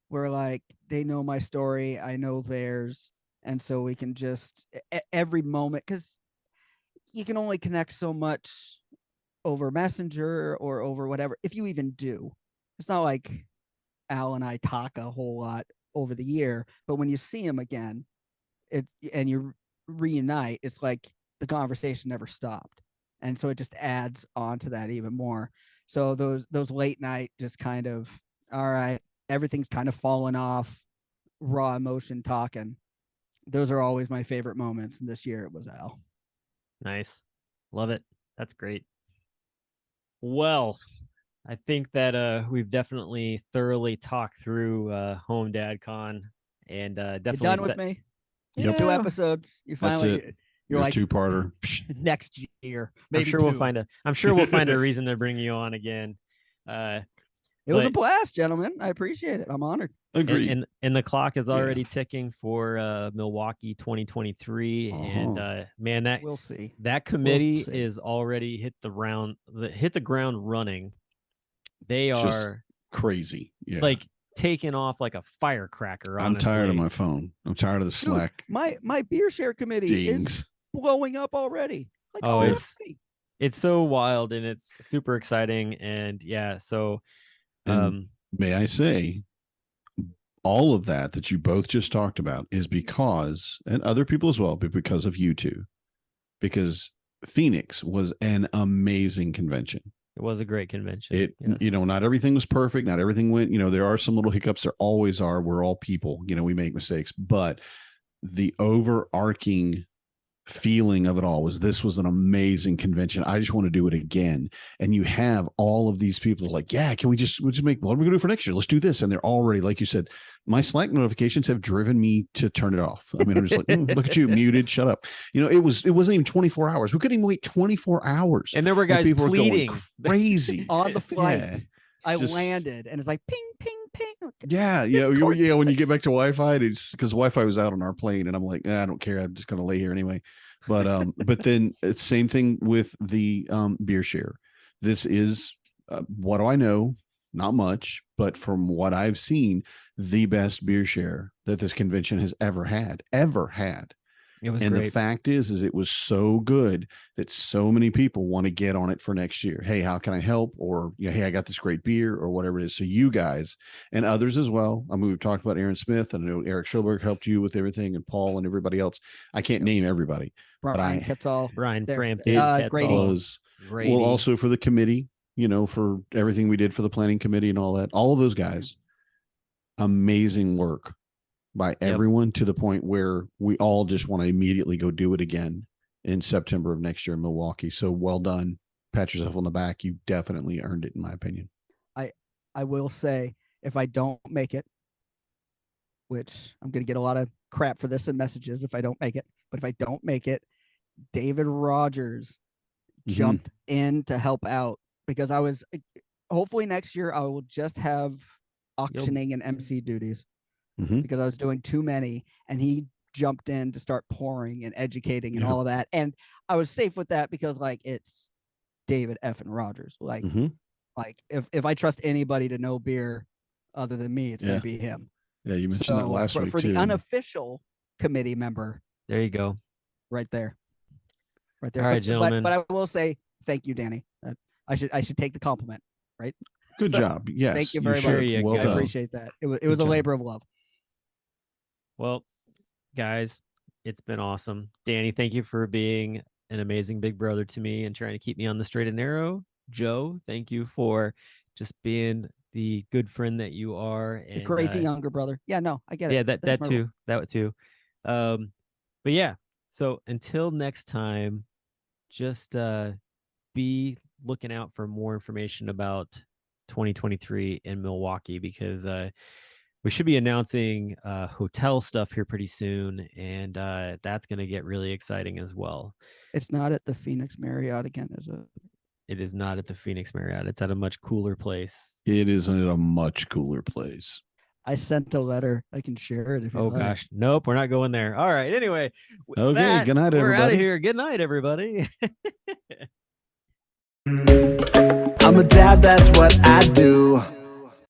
where like they know my story, I know theirs, and so we can just every moment, because you can only connect so much over Messenger or over whatever, if you even do. It's not like Al and I talk a whole lot over the year, but when you see him again, and you reunite, it's like the conversation never stopped, and so it just adds on to that even more. So those late night, just kind of, all right, everything's kind of fallen off, raw emotion talking. Those are always my favorite moments, and this year it was Al. Nice. Love it. That's great. Well, I think that we've definitely thoroughly talked through HomeDadcon, and definitely You done with me? Yep. 2 episodes. You finally, That's it. you're like, two-parter. next year. I'm Maybe sure 2. we'll find a reason to bring you on again. It was a blast, gentlemen. I appreciate it. I'm honored. Agreed. And the clock is already ticking for Milwaukee 2023, and man, that we'll see. That committee is already hit the ground running. They are just crazy. Yeah. Like taking off like a firecracker. Honestly. I'm tired of my phone. I'm tired of the Slack. Dude, my beer share committee dings. is blowing up already. Like, oh, it's so wild and it's super exciting. And yeah, so And may I say, all of that you both just talked about is because, and other people as well, but because of you two, because Phoenix was an amazing convention. it was a great convention. It, yes. Not everything was perfect. Not everything went, there are some little hiccups. There always are. We're all people, we make mistakes, but the overarching feeling of it all was this was an amazing convention. I just want to do it again. And you have all of these people like, yeah, we'll just make, what are we gonna do for next year? Let's do this. And they're already, like you said, my Slack notifications have driven me to turn it off. I mean, I'm just like, look at you, muted, shut up. It wasn't even 24 hours. We couldn't even wait 24 hours. And there were guys people pleading were crazy on the flight. Yeah, I landed and it's like ping, ping, ping. Yeah. When you get back to Wi-Fi, it's because Wi-Fi was out on our plane, and I'm like, I don't care. I'm just gonna lay here anyway. But but then it's same thing with the beer share. This is what do I know? Not much, but from what I've seen, the best beer share that this convention has ever had. It was and great. The fact is it was so good that so many people want to get on it for next year. Hey, how can I help? Or, hey, I got this great beer or whatever it is. So you guys and others as well. I mean, we've talked about Aaron Smith, and I know Eric Schoberg helped you with everything, and Paul and everybody else. I can't name everybody. Brian Ketzel. Brian Frampton. It was, well, also for the committee, for everything we did for the planning committee and all that. All of those guys, amazing work by everyone, to the point where we all just want to immediately go do it again in September of next year in Milwaukee. So well done. Pat yourself on the back. You definitely earned it, in my opinion. I will say, if I don't make it, which I'm going to get a lot of crap for this and messages if I don't make it, but if I don't make it, David Rogers jumped in to help out, because hopefully next year I will just have auctioning and MC duties. Because I was doing too many, and he jumped in to start pouring and educating and all of that. And I was safe with that because it's David F. and Rogers. Like if I trust anybody to know beer other than me, it's going to be him. Yeah, you mentioned that last week for too. the unofficial committee member. There you go. Right there. All right, gentlemen. But I will say thank you, Danny. I should take the compliment, right? Good job. Yes. Thank you very much. Well I done. appreciate that. It was a labor of love. Well, guys, it's been awesome. Danny, thank you for being an amazing big brother to me and trying to keep me on the straight and narrow. Joe, thank you for just being the good friend that you are. And the crazy younger brother. Yeah, no, I get it. Yeah, that too. But yeah, so until next time, just be looking out for more information about 2023 in Milwaukee, because we should be announcing hotel stuff here pretty soon, and that's going to get really exciting as well. It's not at the Phoenix Marriott again, is it? It is not at the Phoenix Marriott. It's at a much cooler place. It is at a much cooler place. I sent a letter. I can share it if you like. Gosh. Nope, we're not going there. All right. Anyway. Okay. Good night, everybody. We're out of here. Good night, everybody. I'm a dad, that's what I do.